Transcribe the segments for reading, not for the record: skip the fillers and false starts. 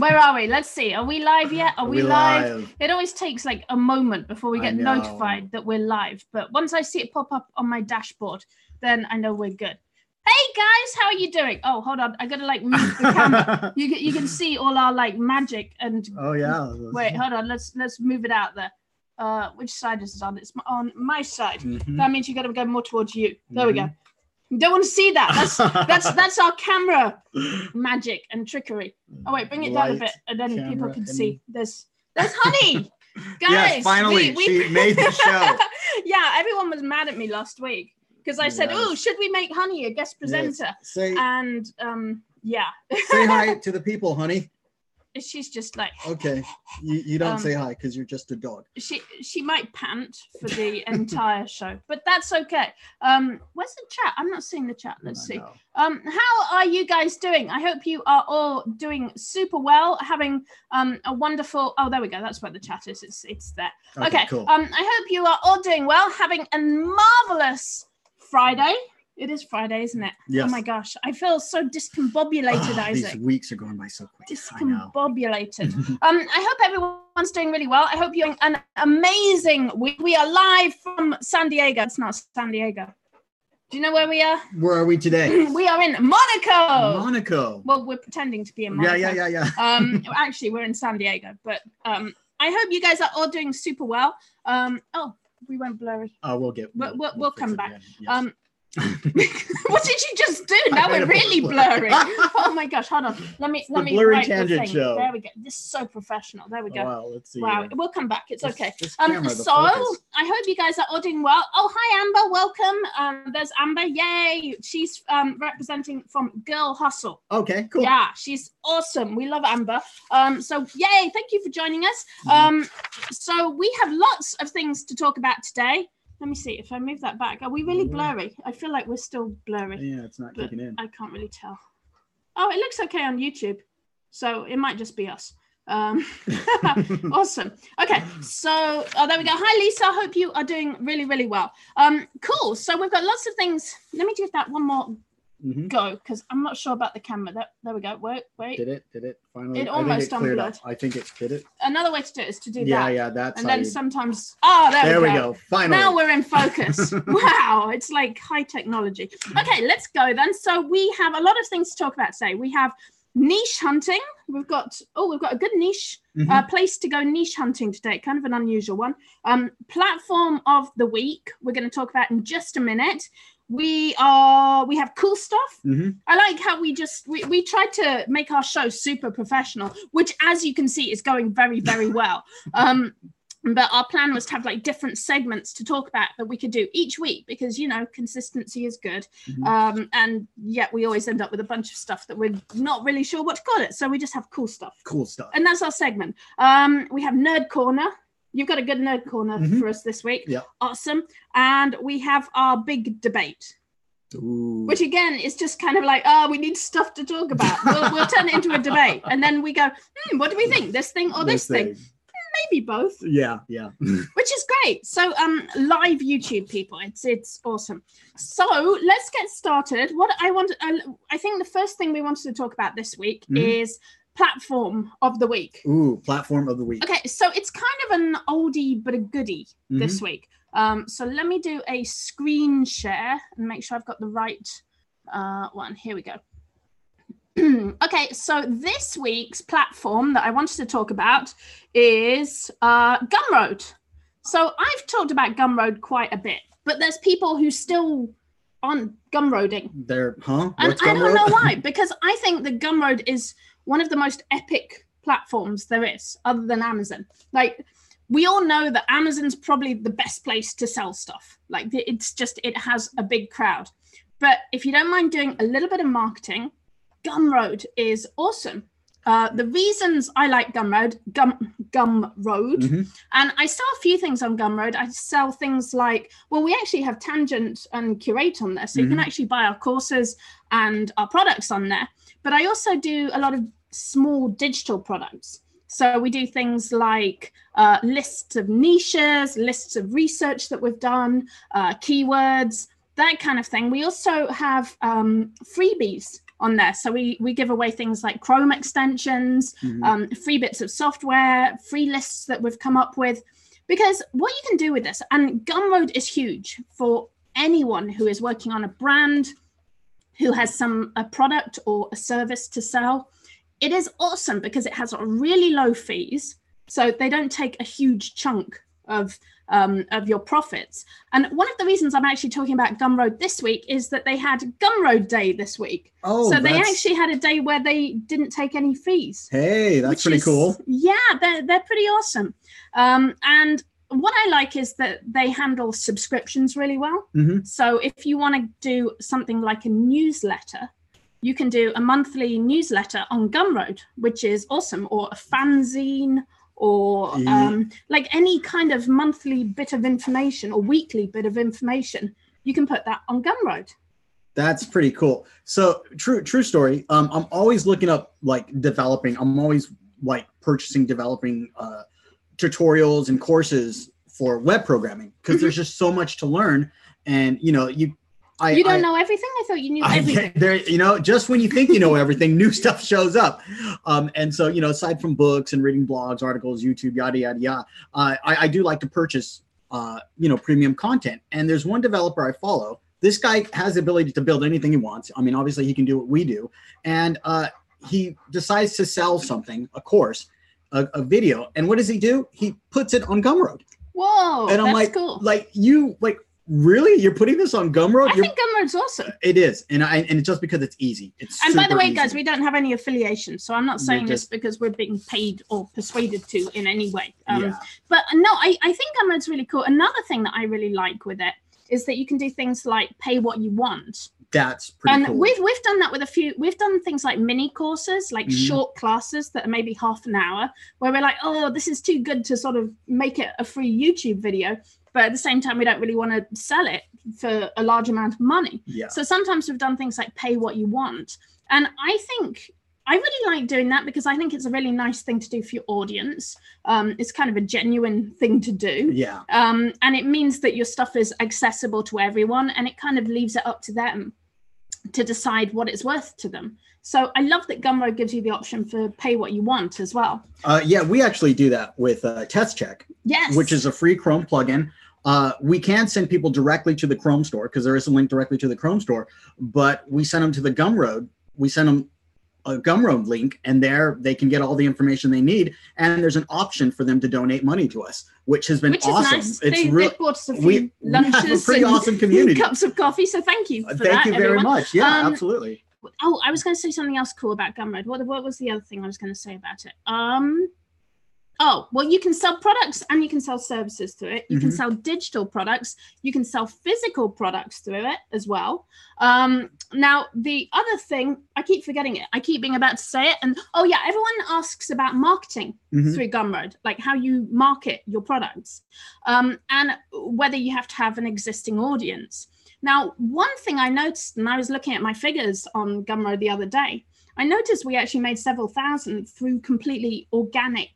Where are we? Let's see. Are we live yet? Are we live? It always takes like a moment before we get notified that we're live. But once I see it pop up on my dashboard, then I know we're good. Hey guys, how are you doing? Oh, hold on. I gotta like move the camera. You can see all our like magic and. Oh yeah. Wait, hold on. Let's move it out there. Which side is it on? It's on my side. That means you got to go more towards you. There we go. You don't want to see that. That's our camera magic and trickery. Oh wait, bring it down a bit, and then people can see. There's honey, guys. Yes, finally, she made the show. Yeah, everyone was mad at me last week because I said, "Oh, should we make Honey a guest presenter?" Yes. Yeah. Say hi to the people, honey. She's just like, okay, you don't say hi because you're just a dog. She might pant for the entire show, but that's okay. Where's the chat? I'm not seeing the chat. Let's see. How are you guys doing? I hope you are all doing super well, having a wonderful. Oh, there we go. That's where the chat is. It's there. Okay. Cool. I hope you are all doing well, having a marvelous Friday. It is Friday, isn't it? Yes. Oh my gosh, I feel so discombobulated, Isaac. These weeks are going by so quick. Discombobulated. I hope everyone's doing really well. I hope you're having an amazing week. We are live from San Diego. It's not San Diego. Do you know where we are? Where are we today? We are in Monaco. Monaco. Well, we're pretending to be in Monaco. Yeah. Actually, we're in San Diego, but I hope you guys are all doing super well. Oh, we went blurry. Oh, we'll come back. Yes. What did you just do? Now we're really blurry. Oh my gosh, hold on. Let me blurry tangent show. There we go. This is so professional. There we go. Wow, let's see. Wow, we'll come back. It's okay. This camera, so I hope you guys are all doing well. Oh, hi Amber, welcome. There's Amber. Yay. She's representing from Girl Hustle. Okay, cool. Yeah, she's awesome. We love Amber. So yay, thank you for joining us. So we have lots of things to talk about today. Let me see if I move that back. Are we really blurry? I feel like we're still blurry. Yeah, it's not kicking in. I can't really tell. Oh, it looks okay on YouTube. So it might just be us. Awesome. Okay, so there we go. Hi, Lisa. Hope you are doing really, really well. Cool. So we've got lots of things. Let me give that one more go because I'm not sure about the camera. There we go. Wait. Did it finally? It almost unblurred. I think it did it. Another way to do it is to do that. Yeah, that's. And then sometimes. Oh, there we go. Finally. Now we're in focus. Wow, it's like high technology. Okay, let's go then. So we have a lot of things to talk about today. We have niche hunting. We've got a good niche place to go niche hunting today. Kind of an unusual one. Platform of the week. We're going to talk about in just a minute. We have cool stuff. I like how we tried to make our show super professional, which as you can see is going very, very well. But our plan was to have like different segments to talk about that we could do each week because, you know, consistency is good. And yet we always end up with a bunch of stuff that we're not really sure what to call it. So we just have cool stuff. And that's our segment. We have Nerd Corner. You've got a good Nerd Corner for us this week. Yeah. Awesome. And we have our big debate. Ooh. Which again is just kind of like, we need stuff to talk about. We'll turn it into a debate. And then we go, what do we think? This thing or this thing? Maybe both. Yeah. Which is great. So live YouTube people, it's awesome. So let's get started. I think the first thing we wanted to talk about this week is platform of the week. Ooh, platform of the week. Okay, so it's kind of an oldie but a goodie this week. So let me do a screen share and make sure I've got the right one. Here we go. Okay, so this week's platform that I wanted to talk about is Gumroad. So I've talked about Gumroad quite a bit, but there's people who still aren't Gumroading. What's and Gumroad? I don't know why, because I think that Gumroad is one of the most epic platforms there is, other than Amazon. Like, we all know that Amazon's probably the best place to sell stuff. Like, it has a big crowd. But if you don't mind doing a little bit of marketing, Gumroad is awesome. The reasons I like Gumroad, and I sell a few things on Gumroad. I sell things like, we actually have Tangent and Curate on there, so you can actually buy our courses and our products on there. But I also do a lot of small digital products. So we do things like lists of niches, lists of research that we've done, keywords, that kind of thing. We also have freebies on there. So we give away things like Chrome extensions, free bits of software, free lists that we've come up with. Because what you can do with this, and Gumroad is huge for anyone who is working on a brand, who has a product or a service to sell. It is awesome because it has really low fees, so they don't take a huge chunk of your profits. And one of the reasons I'm actually talking about Gumroad this week is that they had Gumroad Day this week. Oh, so they actually had a day where they didn't take any fees. Hey, that's pretty cool. Yeah, they're pretty awesome. And what I like is that they handle subscriptions really well. So if you want to do something like a newsletter, you can do a monthly newsletter on Gumroad, which is awesome, or a fanzine, or like any kind of monthly bit of information or weekly bit of information. You can put that on Gumroad. That's pretty cool. So true story. I'm always looking up like developing. I'm always like purchasing developing tutorials and courses for web programming because there's just so much to learn. And you know, you don't know everything. I thought you knew everything. You know, just when you think you know everything, new stuff shows up. And so, you know, aside from books and reading blogs, articles, YouTube, yada, yada, yada, I do like to purchase, you know, premium content. And there's one developer I follow. This guy has the ability to build anything he wants. I mean, obviously he can do what we do. And he decides to sell something, a course, a video. And what does he do? He puts it on Gumroad. Whoa, and I'm that's cool. Really? You're putting this on Gumroad? I think Gumroad's awesome. It is. And it's just because it's easy. And by the way, guys, we don't have any affiliation. So I'm not saying this because we're being paid or persuaded to in any way. But no, I think Gumroad's really cool. Another thing that I really like with it is that you can do things like pay what you want. That's pretty cool. And we've done that with we've done things like mini courses, like short classes that are maybe half an hour, where we're like, oh, this is too good to sort of make it a free YouTube video. But at the same time, we don't really want to sell it for a large amount of money. Yeah. So sometimes we've done things like pay what you want. And I think I really like doing that because I think it's a really nice thing to do for your audience. It's kind of a genuine thing to do. Yeah. And it means that your stuff is accessible to everyone, and it kind of leaves it up to them to decide what it's worth to them. So I love that Gumroad gives you the option for pay what you want as well. Yeah, we actually do that with Test Check. Yes. Which is a free Chrome plugin. We can send people directly to the Chrome store because there is a link directly to the Chrome store, but we send them to the Gumroad. We send them a Gumroad link, and there they can get all the information they need. And there's an option for them to donate money to us, which has been awesome. Nice. It's really bought us a few lunches, have a pretty awesome community, cups of coffee. So thank you. Thank you very much. Yeah, absolutely. Oh, I was going to say something else cool about Gumroad. What was the other thing I was going to say about it? Oh, well, you can sell products and you can sell services through it. You can sell digital products. You can sell physical products through it as well. Now, the other thing, I keep forgetting it. I keep being about to say it. And oh, yeah, everyone asks about marketing through Gumroad, like how you market your products and whether you have to have an existing audience. Now, one thing I noticed, and I was looking at my figures on Gumroad the other day, I noticed we actually made several thousand through completely organic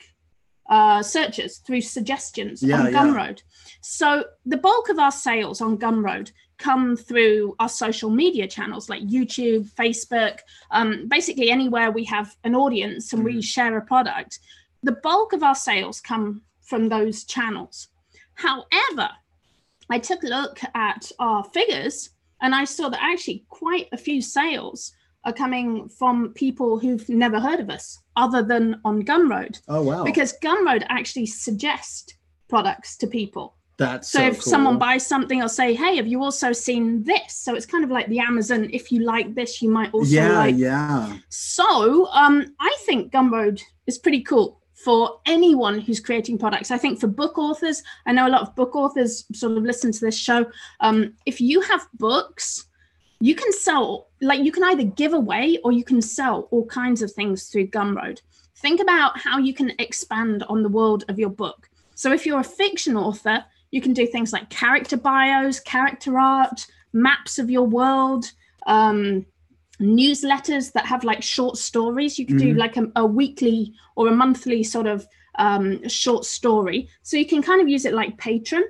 searches, through suggestions on Gumroad. So the bulk of our sales on Gumroad come through our social media channels like YouTube, Facebook, basically anywhere we have an audience and we share a product. The bulk of our sales come from those channels. However, I took a look at our figures and I saw that actually quite a few sales are coming from people who've never heard of us other than on Gumroad. Oh, wow. Because Gumroad actually suggests products to people. That's so if someone buys something, I'll say, hey, have you also seen this? So it's kind of like the Amazon, if you like this, you might also like. Yeah. So I think Gumroad is pretty cool for anyone who's creating products. I think for book authors, I know a lot of book authors sort of listen to this show. If you have books, you can sell, like you can either give away or you can sell all kinds of things through Gumroad. Think about how you can expand on the world of your book. So if you're a fiction author, you can do things like character bios, character art, maps of your world, newsletters that have like short stories. You can do like a weekly or a monthly sort of short story. So you can kind of use it like Patreon.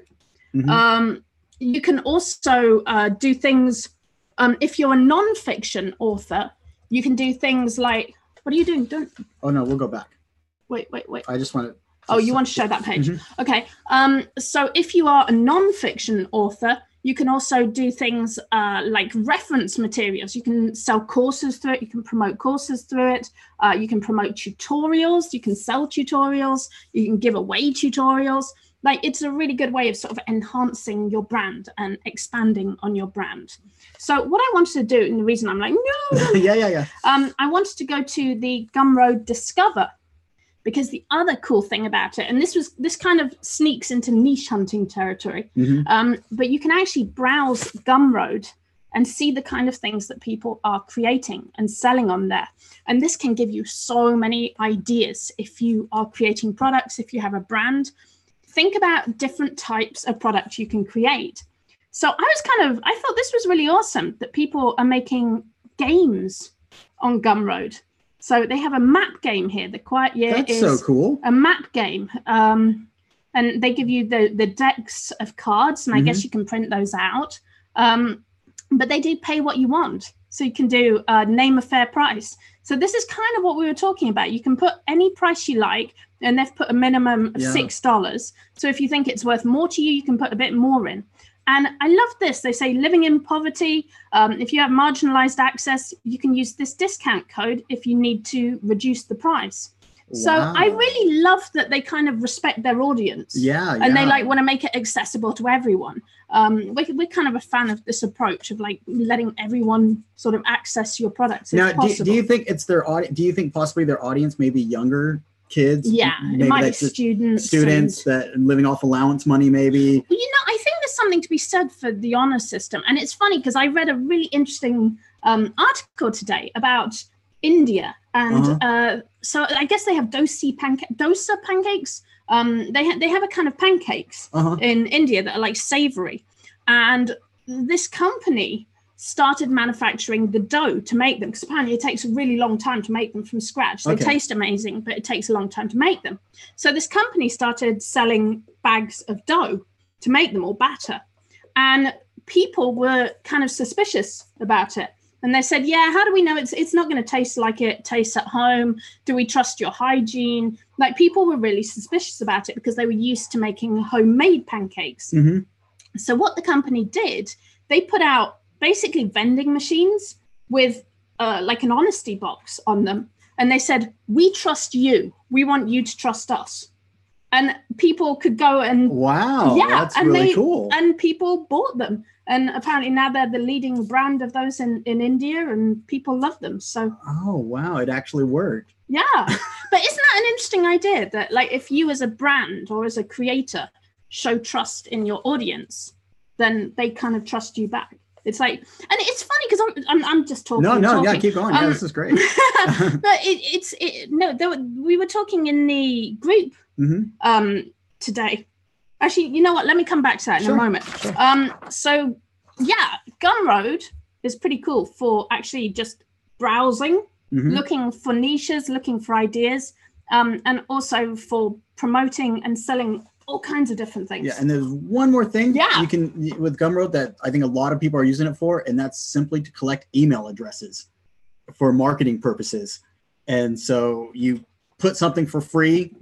You can also do things, if you're a non-fiction author, You can do things like, what are you doing? Don't. Oh no, we'll go back. Wait. I just want to. Oh, you want to show that page? Okay. So if you are a non-fiction author, you can also do things like reference materials. You can sell courses through it. You can promote courses through it. You can promote tutorials. You can sell tutorials. You can give away tutorials. Like, it's a really good way of sort of enhancing your brand and expanding on your brand. So what I wanted to do, and the reason I'm like, no. Yeah. I wanted to go to the Gumroad Discover, because the other cool thing about it, and this kind of sneaks into niche hunting territory, but you can actually browse Gumroad and see the kind of things that people are creating and selling on there. And this can give you so many ideas. If you are creating products, if you have a brand, think about different types of products you can create. So I thought this was really awesome that people are making games on Gumroad. So they have a map game here. The Quiet Year is so cool. A map game. And they give you the decks of cards, and I guess you can print those out. But they do pay what you want. So you can do name a fair price. So this is kind of what we were talking about. You can put any price you like, and they've put a minimum of $6. So if you think it's worth more to you, you can put a bit more in. And I love this. They say living in poverty. If you have marginalized access, you can use this discount code if you need to reduce the price. Wow. So I really love that they kind of respect their audience. And they like want to make it accessible to everyone. We're kind of a fan of this approach of like letting everyone sort of access your products. Now, do you think it's their audience? Do you think possibly their audience may be younger kids? Yeah, it might be students that are living off allowance money, maybe. Well, I think there's something to be said for the honor system. And it's funny because I read a really interesting article today about India. And so I guess they have dosa pancakes. They have a kind of pancakes in India that are like savory. And this company started manufacturing the dough to make them, because apparently it takes a really long time to make them from scratch. They taste amazing, but it takes a long time to make them. So this company started selling bags of dough to make them, or batter. And people were kind of suspicious about it. And they said, yeah, how do we know it's not going to taste like it tastes at home? Do we trust your hygiene? Like, people were really suspicious about it because they were used to making homemade pancakes. So what the company did, they put out basically vending machines with like an honesty box on them. And they said, we trust you. We want you to trust us. And people could go and that's really cool. And people bought them. And apparently now they're the leading brand of those in India, and people love them. So it actually worked. Yeah. But isn't that an interesting idea that, like, if you as a brand or as a creator show trust in your audience, then they kind of trust you back? It's like, and it's funny because I'm just talking. Yeah, keep going. This is great. But we were talking in the group today. Actually, you know what? Let me come back to that in a moment. So yeah, Gumroad is pretty cool for actually just browsing, looking for niches, looking for ideas, and also for promoting and selling all kinds of different things. Yeah, and there's one more thing you can with Gumroad that I think a lot of people are using it for, and that's simply to collect email addresses for marketing purposes. And so you put something for free,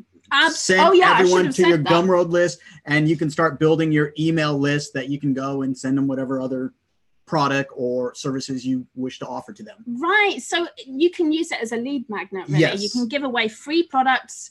send everyone to your Gumroad list, and you can start building your email list that you can go and send them whatever other product or services you wish to offer to them. Right. So you can use it as a lead magnet, really. Yes. You can give away free products,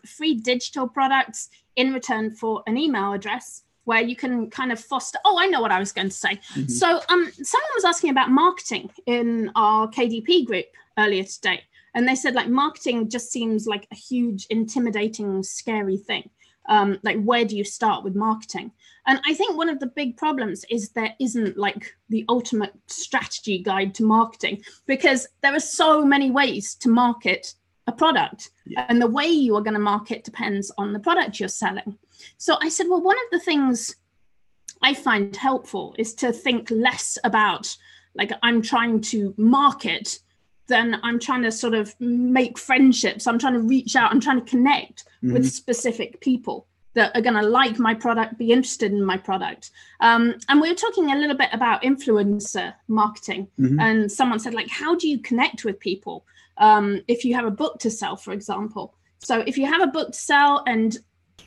free digital products in return for an email address where you can kind of foster. Oh, I know what I was going to say. So someone was asking about marketing in our KDP group earlier today. And they said, like, marketing just seems like a huge, intimidating, scary thing. Like, where do you start with marketing? And I think one of the big problems is there isn't like the ultimate strategy guide to marketing, because there are so many ways to market a product, and the way you are going to market depends on the product you're selling. So I said, well, one of the things I find helpful is to think less about, like, I'm trying to market, then I'm trying to sort of make friendships. I'm trying to reach out. I'm trying to connect with specific people. that are going to like my product, be interested in my product. And we were talking a little bit about influencer marketing. And someone said, like, how do you connect with people if you have a book to sell, for example? So if you have a book to sell, and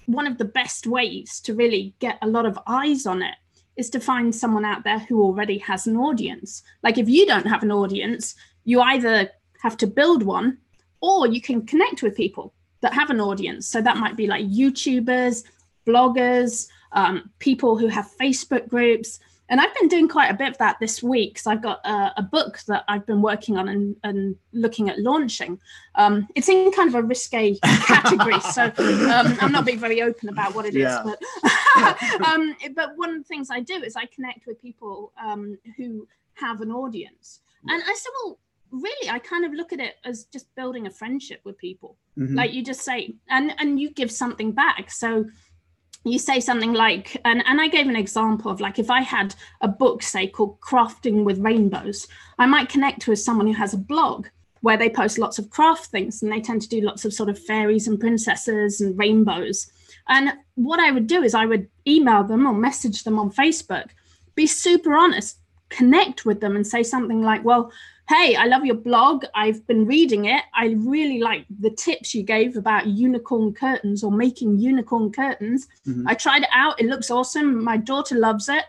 one of the best ways to really get a lot of eyes on it is to find someone out there who already has an audience. Like if you don't have an audience, you either have to build one, or you can connect with people that have an audience. So that might be like YouTubers, bloggers, people who have Facebook groups. And I've been doing quite a bit of that this week, because I've got a book that I've been working on and looking at launching. It's in kind of a risque category, so I'm not being very open about what it is. But, but one of the things I do is I connect with people who have an audience. And I said, well, really, I kind of look at it as just building a friendship with people. Like you just say, and you give something back. So you say something like, and I gave an example of like, if I had a book, say, called Crafting with Rainbows, I might connect with someone who has a blog where they post lots of craft things, and they tend to do lots of sort of fairies and princesses and rainbows. And what I would do is I would email them or message them on Facebook, be super honest, connect with them and say something like, well, hey, I love your blog. I've been reading it. I really like the tips you gave about unicorn curtains or making unicorn curtains. I tried it out. It looks awesome. My daughter loves it.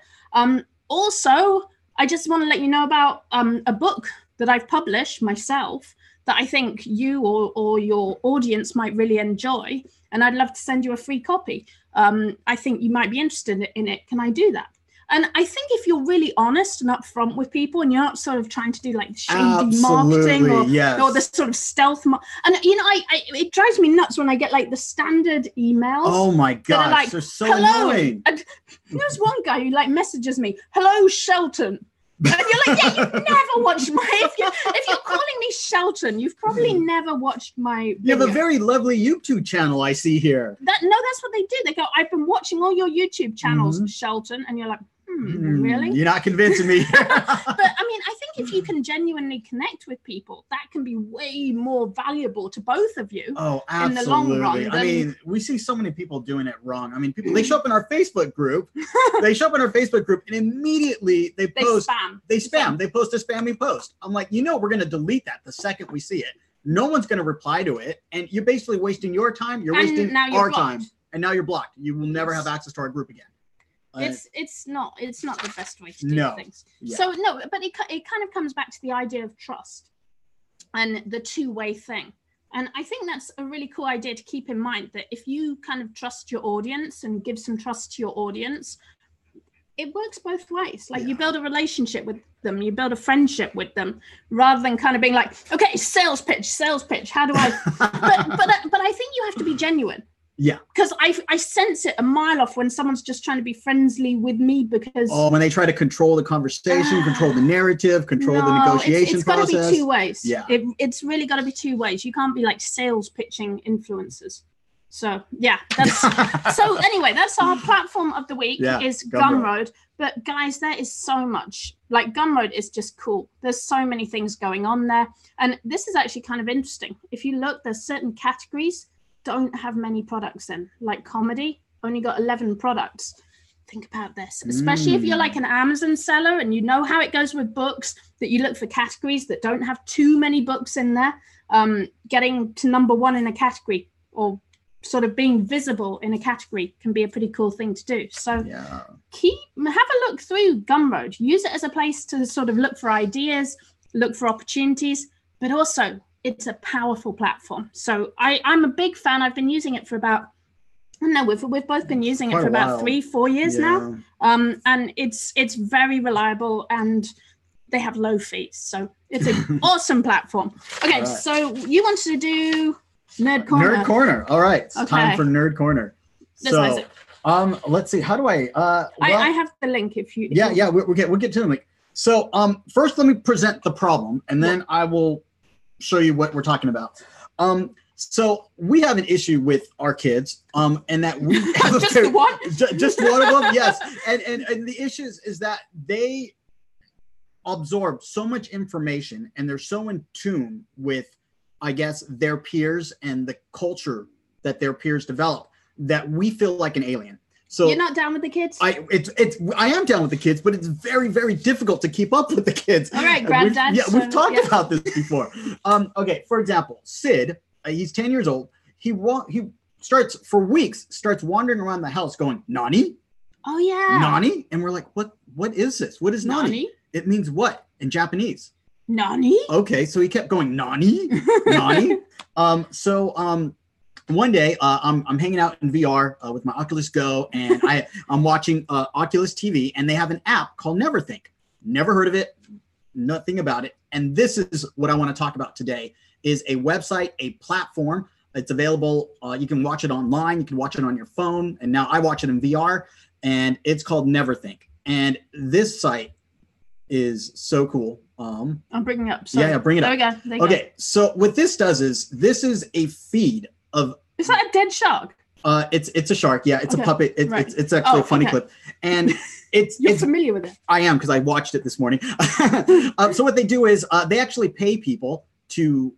Also, I just want to let you know about a book that I've published myself that I think you or your audience might really enjoy. And I'd love to send you a free copy. I think you might be interested in it. Can I do that? And I think if you're really honest and upfront with people, and you're not sort of trying to do like shady marketing or the sort of stealth, and you know, it drives me nuts when I get like the standard emails. Oh my gosh, like, they're so annoying. And there's one guy who like messages me, "Hello, Shelton." And you're like, yeah, you've never watched my, if you're calling me Shelton, you've probably never watched my video. You have a very lovely YouTube channel I see here. No, that's what they do. They go, I've been watching all your YouTube channels, Shelton. And you're like, really? You're not convincing me. But I mean, I think if you can genuinely connect with people, that can be way more valuable to both of you. Oh, absolutely. In the long run. I mean, we see so many people doing it wrong. I mean, people, they show up in our Facebook group. And immediately they post. They spam. They post a spammy post. I'm like, you know, we're going to delete that the second we see it. No one's going to reply to it. And you're basically wasting your time. You're wasting our time. And now you're blocked. You will never have access to our group again. It's not the best way to do things. So no, but it kind of comes back to the idea of trust and the two-way thing. And I think that's a really cool idea to keep in mind, that if you kind of trust your audience and give some trust to your audience, it works both ways. Like you build a relationship with them, you build a friendship with them, rather than kind of being like, okay, sales pitch. How do I? but I think you have to be genuine. Yeah, because I sense it a mile off when someone's just trying to be friendly with me, because when they try to control the conversation, control the narrative, control the negotiation process. It's got to be two ways. Yeah, it's really got to be two ways. You can't be like sales pitching influencers. So yeah, that's so anyway, that's our platform of the week is Gumroad. But guys, there is so much. Like Gumroad is just cool. There's so many things going on there, and this is actually kind of interesting. If you look, there's certain categories don't have many products in, like comedy only got 11 products. Think about this, especially if you're like an Amazon seller and you know how it goes with books, that you look for categories that don't have too many books in there. Getting to number one in a category, or sort of being visible in a category, can be a pretty cool thing to do. So have a look through Gumroad, use it as a place to sort of look for ideas, look for opportunities, but also it's a powerful platform. So I'm a big fan. I've been using it for about, I don't know, we've both been using it for about 3-4 years now. And it's very reliable, and they have low fees. So it's an awesome platform. Okay, so you wanted to do Nerd Corner. Nerd Corner. All right. It's time for Nerd Corner. So let's see. How do I I have the link if you we'll get to the link. So first let me present the problem, and then I will show you what we're talking about. So we have an issue with our kids, and that we just one of them, yes. And the issue is that they absorb so much information, and they're so in tune with, I guess, their peers and the culture that their peers develop, that we feel like an alien. So you're not down with the kids? I am down with the kids, but it's very, very difficult to keep up with the kids. All right, granddad. We've talked about this before. Okay, for example, Sid, he's 10 years old. He starts for weeks, wandering around the house going, Nani? Oh yeah. Nani? And we're like, what is this? What is Nani? It means what in Japanese? Nani? Okay, so he kept going, Nani? Nani? One day, I'm hanging out in VR with my Oculus Go, and I'm watching Oculus TV, and they have an app called NeverThink. Never heard of it, nothing about it. And this is what I want to talk about today, is a website, a platform. It's available. You can watch it online. You can watch it on your phone. And now I watch it in VR, and it's called NeverThink. And this site is so cool. I'm bringing it up. Yeah, bring it up. There we go. Okay, so what this does is this is a feed of. Is that a dead shark? It's a shark. Yeah, it's a puppet. It's actually a funny clip, and You're familiar with it. I am, because I watched it this morning. So what they do is they actually pay people to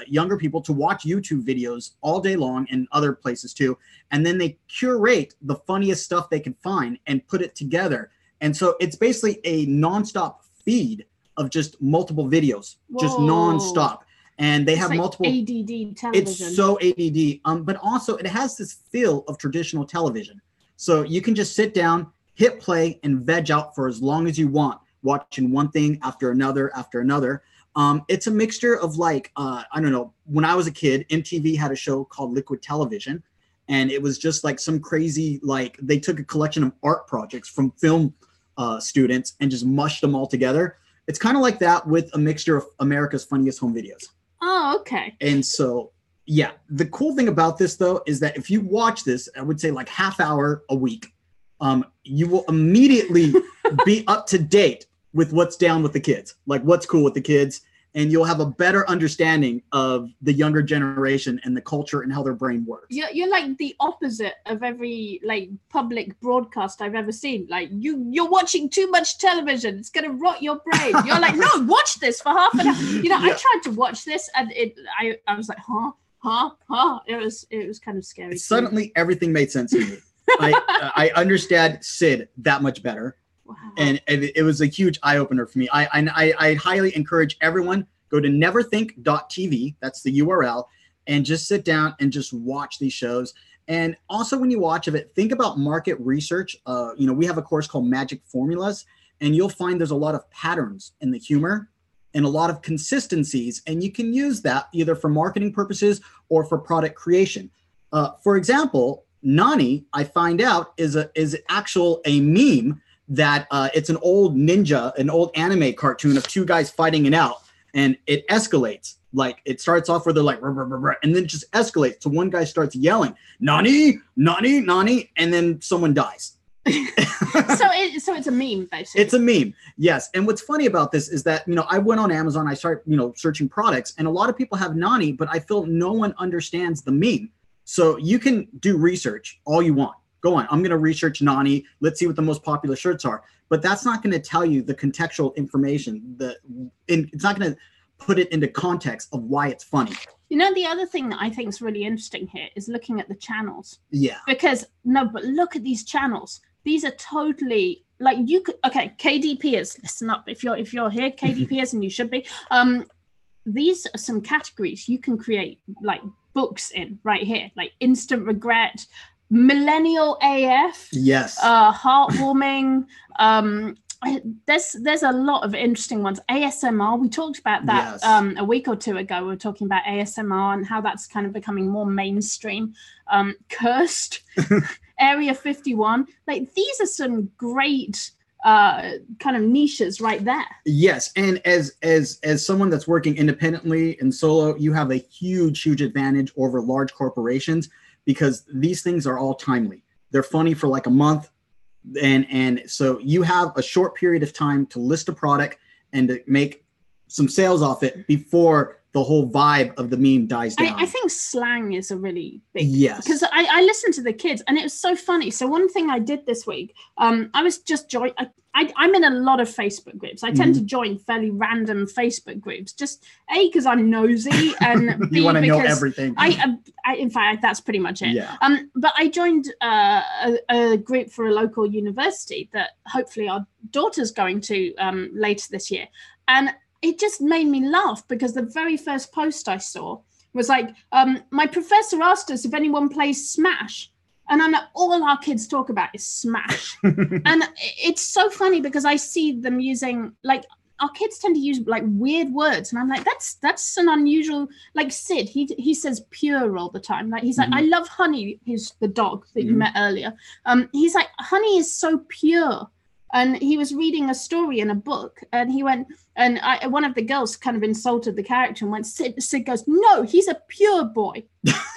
younger people to watch YouTube videos all day long, and other places too, and then they curate the funniest stuff they can find and put it together. And so it's basically a nonstop feed of just multiple videos, just nonstop. And they have like multiple ADD television. It's so ADD, but also it has this feel of traditional television. So you can just sit down, hit play, and veg out for as long as you want, watching one thing after another. It's a mixture of like, I don't know, when I was a kid, MTV had a show called Liquid Television, and it was just like some crazy, like they took a collection of art projects from film students and just mushed them all together. It's kind of like that with a mixture of America's Funniest Home Videos. Oh, okay. And so, yeah, the cool thing about this, though, is that if you watch this, I would say like half hour a week, you will immediately be up to date with what's down with the kids, like what's cool with the kids. And you'll have a better understanding of the younger generation and the culture and how their brain works. You're like the opposite of every like public broadcast I've ever seen. Like you're watching too much television. It's gonna rot your brain. You're like, no, watch this for half an hour. You know, I tried to watch this, and I was like, huh. It was kind of scary. Suddenly, everything made sense to me. I understand Sid that much better. Wow. And it was a huge eye opener for me. I highly encourage everyone, go to neverthink.tv. That's the URL, and just sit down and just watch these shows. And also, when you watch of it, think about market research. We have a course called Magic Formulas, and you'll find there's a lot of patterns in the humor and a lot of consistencies, and you can use that either for marketing purposes or for product creation. For example, Nani, I find out, is a meme that it's an old anime cartoon of two guys fighting it out, and it escalates. Like it starts off where they're like, rah, rah, rah, rah, and then it just escalates. So one guy starts yelling, Nani, Nani, Nani, and then someone dies. So it's a meme, basically. It's a meme, yes. And what's funny about this is that, I went on Amazon, I started, searching products, and a lot of people have Nani, but I feel no one understands the meme. So you can do research all you want. Go on. I'm going to research Nani. Let's see what the most popular shirts are. But that's not going to tell you the contextual information. It's not going to put it into context of why it's funny. The other thing that I think is really interesting here is looking at the channels. Yeah. But look at these channels. These are totally like KDPers. Listen up. If you're here, KDPers, and you should be. These are some categories you can create like books in right here, like instant regret, millennial AF, yes, heartwarming. There's a lot of interesting ones. ASMR, we talked about that a week or two ago. We were talking about ASMR and how that's kind of becoming more mainstream. Cursed, Area 51, like these are some great kind of niches right there. Yes, and as someone that's working independently and solo, you have a huge advantage over large corporations, because these things are all timely. They're funny for like a month, and so you have a short period of time to list a product and to make some sales off it before the whole vibe of the meme dies down. I think slang is a really big, because I listened to the kids, and it was so funny. So one thing I did this week, I was just I'm in a lot of Facebook groups. I tend to join fairly random Facebook groups, just A, because I'm nosy, and B, you want to know because everything. I in fact, that's pretty much it. Yeah. But I joined a group for a local university that hopefully our daughter's going to later this year. And it just made me laugh because the very first post I saw was like, my professor asked us if anyone plays Smash. And I know all our kids talk about is Smash. And it's so funny because I see them using, like, our kids tend to use like weird words. And I'm like, that's an unusual, like Sid, he says pure all the time. Like he's like, I love Honey, who's the dog that you met earlier. He's like, Honey is so pure. And he was reading a story in a book, and he went, and one of the girls kind of insulted the character and went, Sid goes, no, he's a pure boy.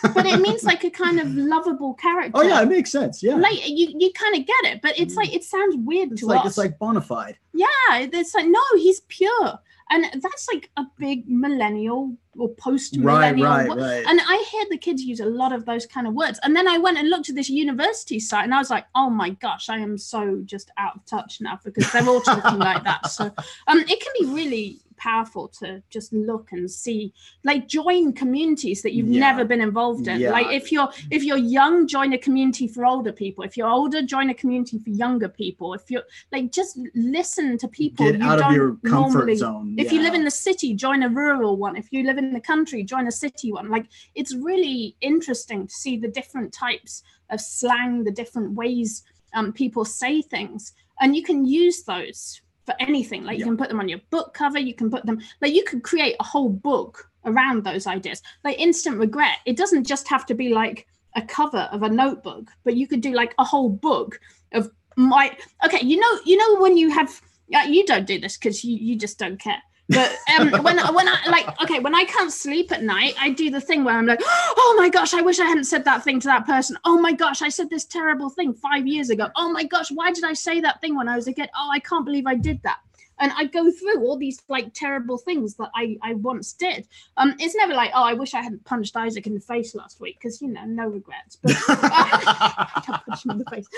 But it means like a kind of lovable character. Oh yeah, it makes sense. Yeah. Like you kind of get it, but it's like, it sounds weird to us. It's like bona fide. Yeah, it's like, no, he's pure. And that's like a big millennial or post-millennial. Right. And I hear the kids use a lot of those kind of words. And then I went and looked at this university site and I was like, oh my gosh, I am so just out of touch now because they're all talking like that. So it can be really powerful to just look and see, like join communities that you've never been involved in. Like if you're young, join a community for older people. If you're older, join a community for younger people. If you're like, just listen to people. Get out of your comfort zone. If you live in the city, join a rural one. If you live in the country, join a city one. Like it's really interesting to see the different types of slang, the different ways people say things, and you can use those for anything. Like you can put them on your book cover, you can put them, like you could create a whole book around those ideas. Like instant regret, it doesn't just have to be like a cover of a notebook, but you could do like a whole book of you know when you have, you don't do this because you just don't care. But when I can't sleep at night, I do the thing where I'm like, oh my gosh, I wish I hadn't said that thing to that person. Oh my gosh, I said this terrible thing 5 years ago. Oh my gosh, why did I say that thing when I was a kid? Oh, I can't believe I did that. And I go through all these like terrible things that I once did. It's never like, oh, I wish I hadn't punched Isaac in the face last week, because no regrets. But I punched him in the face.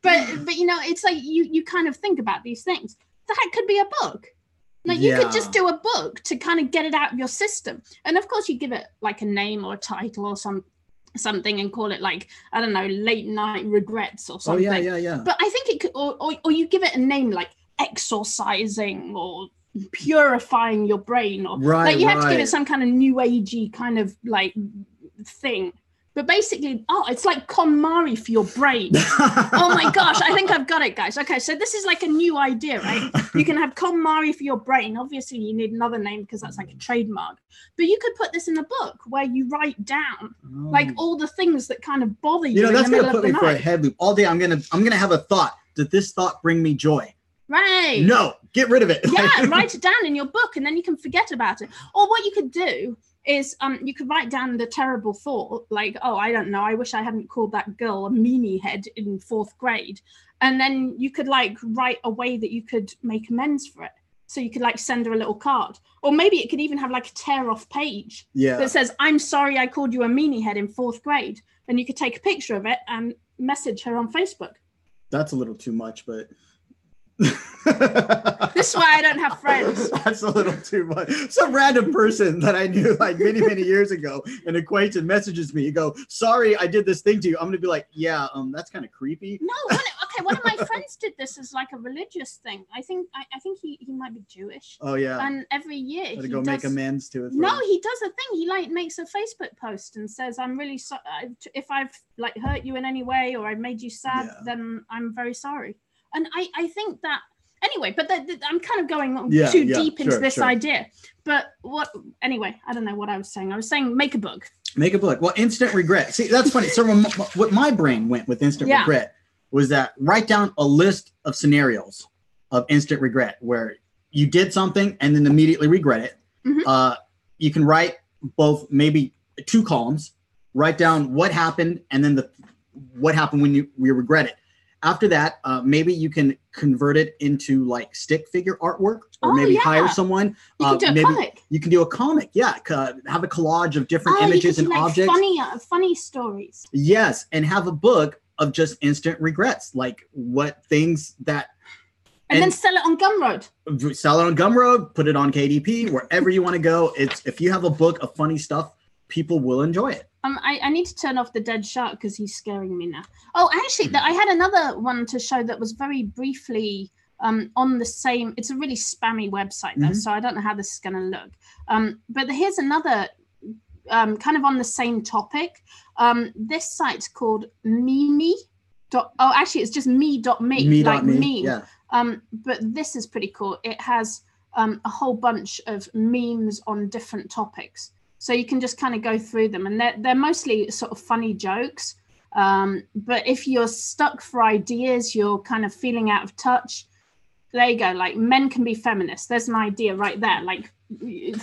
But it's like you kind of think about these things. That could be a book. Like you could just do a book to kind of get it out of your system. And of course you give it like a name or a title or something and call it like, I don't know, late night regrets or something. Oh yeah. But I think it could, or you give it a name like exorcising or purifying your brain, or like you have to give it some kind of new agey kind of like thing. But basically, it's like KonMari for your brain. Oh my gosh, I think I've got it, guys. Okay, so this is like a new idea, right? You can have KonMari for your brain. Obviously, you need another name because that's like a trademark. But you could put this in a book where you write down like all the things that kind of bother you. That's gonna put me for a head loop all day. I'm gonna have a thought. Did this thought bring me joy? Right. No, get rid of it. Yeah, write it down in your book, and then you can forget about it. Or what you could do is you could write down the terrible thought, like, oh, I don't know, I wish I hadn't called that girl a meanie head in 4th grade. And then you could like write a way that you could make amends for it. So you could like send her a little card. Or maybe it could even have like a tear off page that says, I'm sorry I called you a meanie head in 4th grade. And you could take a picture of it and message her on Facebook. That's a little too much, but... This is why I don't have friends. That's a little too much. Some random person that I knew like many years ago, an acquaintance messages me. You go, sorry, I did this thing to you. I'm gonna be like, yeah, that's kind of creepy. No, one of my friends did this as like a religious thing. I think he might be Jewish. Oh yeah. And every year he go make amends to it. No, he does a thing. He like makes a Facebook post and says, I'm really sorry if I've like hurt you in any way or I've made you sad, then I'm very sorry. And I think that, anyway, but I'm kind of going too deep into this idea. But anyway, I don't know what I was saying. I was saying make a book. Make a book. Well, instant regret. See, that's funny. So what my brain went with instant regret was that write down a list of scenarios of instant regret where you did something and then immediately regret it. Mm-hmm. You can write both, maybe 2 columns, write down what happened and then what happened when you regret it. After that, maybe you can convert it into like stick figure artwork, or hire someone. You can do a comic. You can do a comic. Yeah, have a collage of different images and objects. Funny stories. Yes, and have a book of just instant regrets, like what things that And then sell it on Gumroad. Sell it on Gumroad, put it on KDP, wherever you want to go. If you have a book of funny stuff, people will enjoy it. I need to turn off the dead shark because he's scaring me now. Oh, actually, I had another one to show that was very briefly on the same. It's a really spammy website, though, so I don't know how this is going to look. But here's another kind of on the same topic. This site's called Meme. Actually, it's just me.me, like meme. Yeah. But this is pretty cool. It has a whole bunch of memes on different topics. So you can just kind of go through them, and they're mostly sort of funny jokes. But if you're stuck for ideas, you're kind of feeling out of touch, there you go. Like, men can be feminists. There's an idea right there. Like,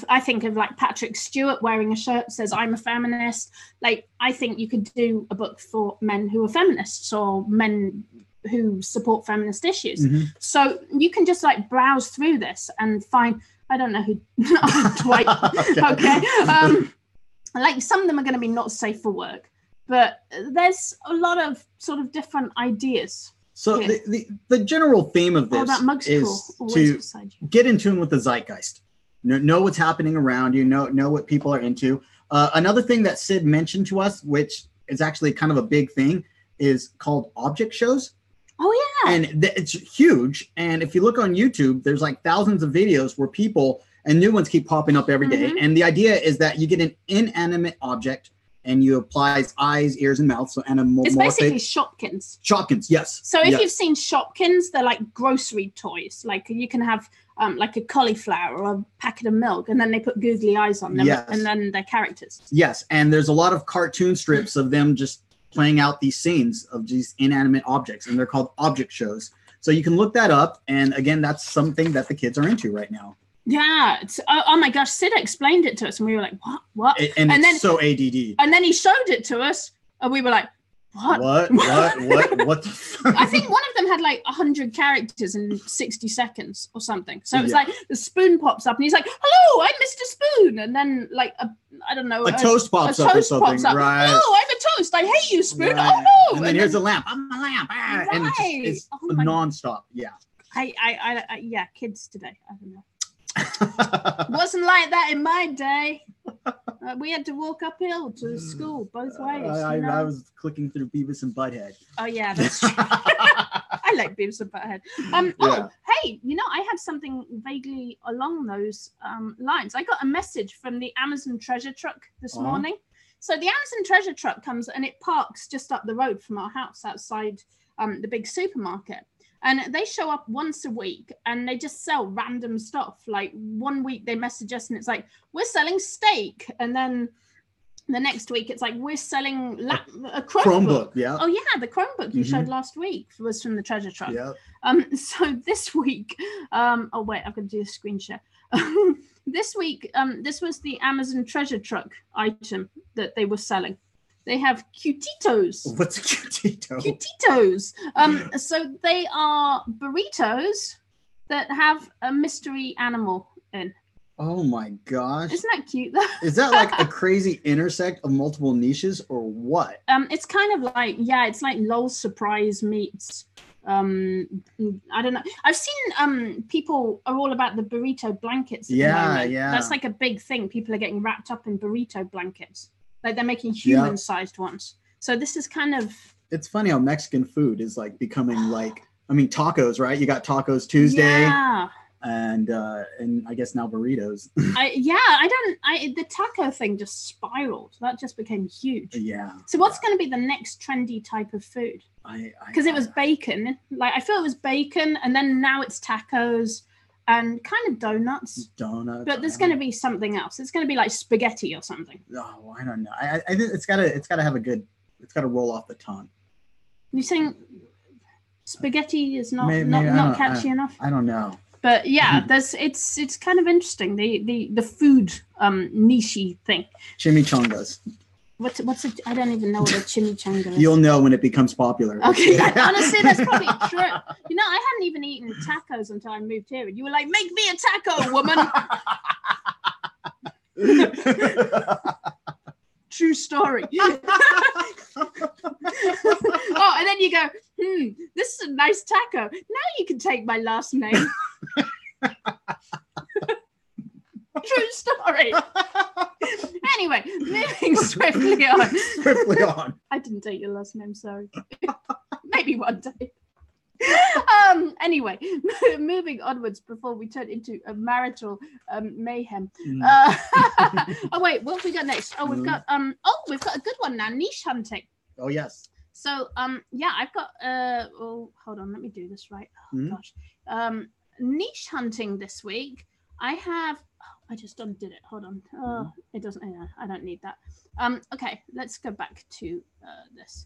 I think of like Patrick Stewart wearing a shirt that says I'm a feminist. Like, I think you could do a book for men who are feminists or men who support feminist issues. So you can just like browse through this and find, I don't know who, Dwight. Okay. Like, some of them are going to be not safe for work, but there's a lot of sort of different ideas. So the general theme of this is to get in tune with the zeitgeist. Know what's happening around you, know what people are into. Another thing that Sid mentioned to us, which is actually kind of a big thing, is called object shows. Oh, yeah. And it's huge. And if you look on YouTube, there's like thousands of videos where people, and new ones keep popping up every day. And the idea is that you get an inanimate object and you apply eyes, ears, and mouth. So animal. It's basically Shopkins. Shopkins, yes. So if you've seen Shopkins, they're like grocery toys. Like, you can have like a cauliflower or a packet of milk, and then they put googly eyes on them, and then they're characters. Yes, and there's a lot of cartoon strips of them just playing out these scenes of these inanimate objects, and they're called object shows. So you can look that up, and again, that's something that the kids are into right now. Yeah. Oh my gosh, Sid explained it to us, and we were like, what? And it's then, so ADD. And then he showed it to us, and we were like, what the fuck? I think one of them had like 100 characters in 60 seconds or something. So it was like the spoon pops up and he's like, hello, I'm Mr. Spoon. And then like I don't know, a toast pops up or something. Right. Oh, I'm a toast. I hate you, Spoon. Right. Oh no. And then here's a lamp. I'm a lamp. Right. And it's nonstop. Yeah. Yeah, kids today. I don't know. Wasn't like that in my day. We had to walk uphill to school both ways. I was clicking through Beavis and Butthead. Oh yeah, that's true. I like Beavis and Butthead. Oh, hey, I had something vaguely along those lines. I got a message from the Amazon treasure truck this morning. So the Amazon treasure truck comes and it parks just up the road from our house outside the big supermarket. And they show up once a week and they just sell random stuff. Like, one week they message us and it's like, we're selling steak. And then the next week it's like, we're selling a Chromebook. Yeah. Oh yeah, the Chromebook you showed last week was from the treasure truck. Yeah. So this week, oh wait, I've got to do a screen share. This week, this was the Amazon treasure truck item that they were selling. They have cutitos. What's a cutito? Cutitos. So they are burritos that have a mystery animal in. Oh my gosh. Isn't that cute though? Is that like a crazy intersect of multiple niches or what? It's kind of like, it's like LOL Surprise meets I don't know. I've seen people are all about the burrito blankets at the moment. That's like a big thing. People are getting wrapped up in burrito blankets. Like, they're making human-sized ones. So this is kind of... It's funny how Mexican food is like becoming like, I mean, tacos, right? You got Tacos Tuesday. Yeah. And I guess now burritos. The taco thing just spiraled. That just became huge. Yeah. So what's going to be the next trendy type of food? Because it was bacon. Like, I feel it was bacon, and then now it's tacos. And kind of donuts. But there's going to be something else. It's going to be like spaghetti or something. Oh, I don't know. I think it's got to have it's got to roll off the tongue. You think spaghetti is not catchy enough? I don't know. But yeah, it's kind of interesting. The food niche thing. Chimichangas. What's it? I don't even know what a chimichanga is. You'll know when it becomes popular. Okay, honestly, that's probably true. I hadn't even eaten tacos until I moved here, and you were like, "Make me a taco, woman." True story. Oh, and then you go, This is a nice taco. Now you can take my last name. True story. Anyway, moving swiftly on. I didn't take your last name, sorry. Maybe one day. Anyway, moving onwards before we turn into a marital mayhem. Oh wait, what have we got next? Oh, we've got we've got a good one now. Niche hunting. Oh yes. So yeah, I've got hold on, let me do this right. Oh gosh. Niche hunting this week. I have I just undid it. Hold on. Oh, it doesn't. I don't need that. Okay, let's go back to this.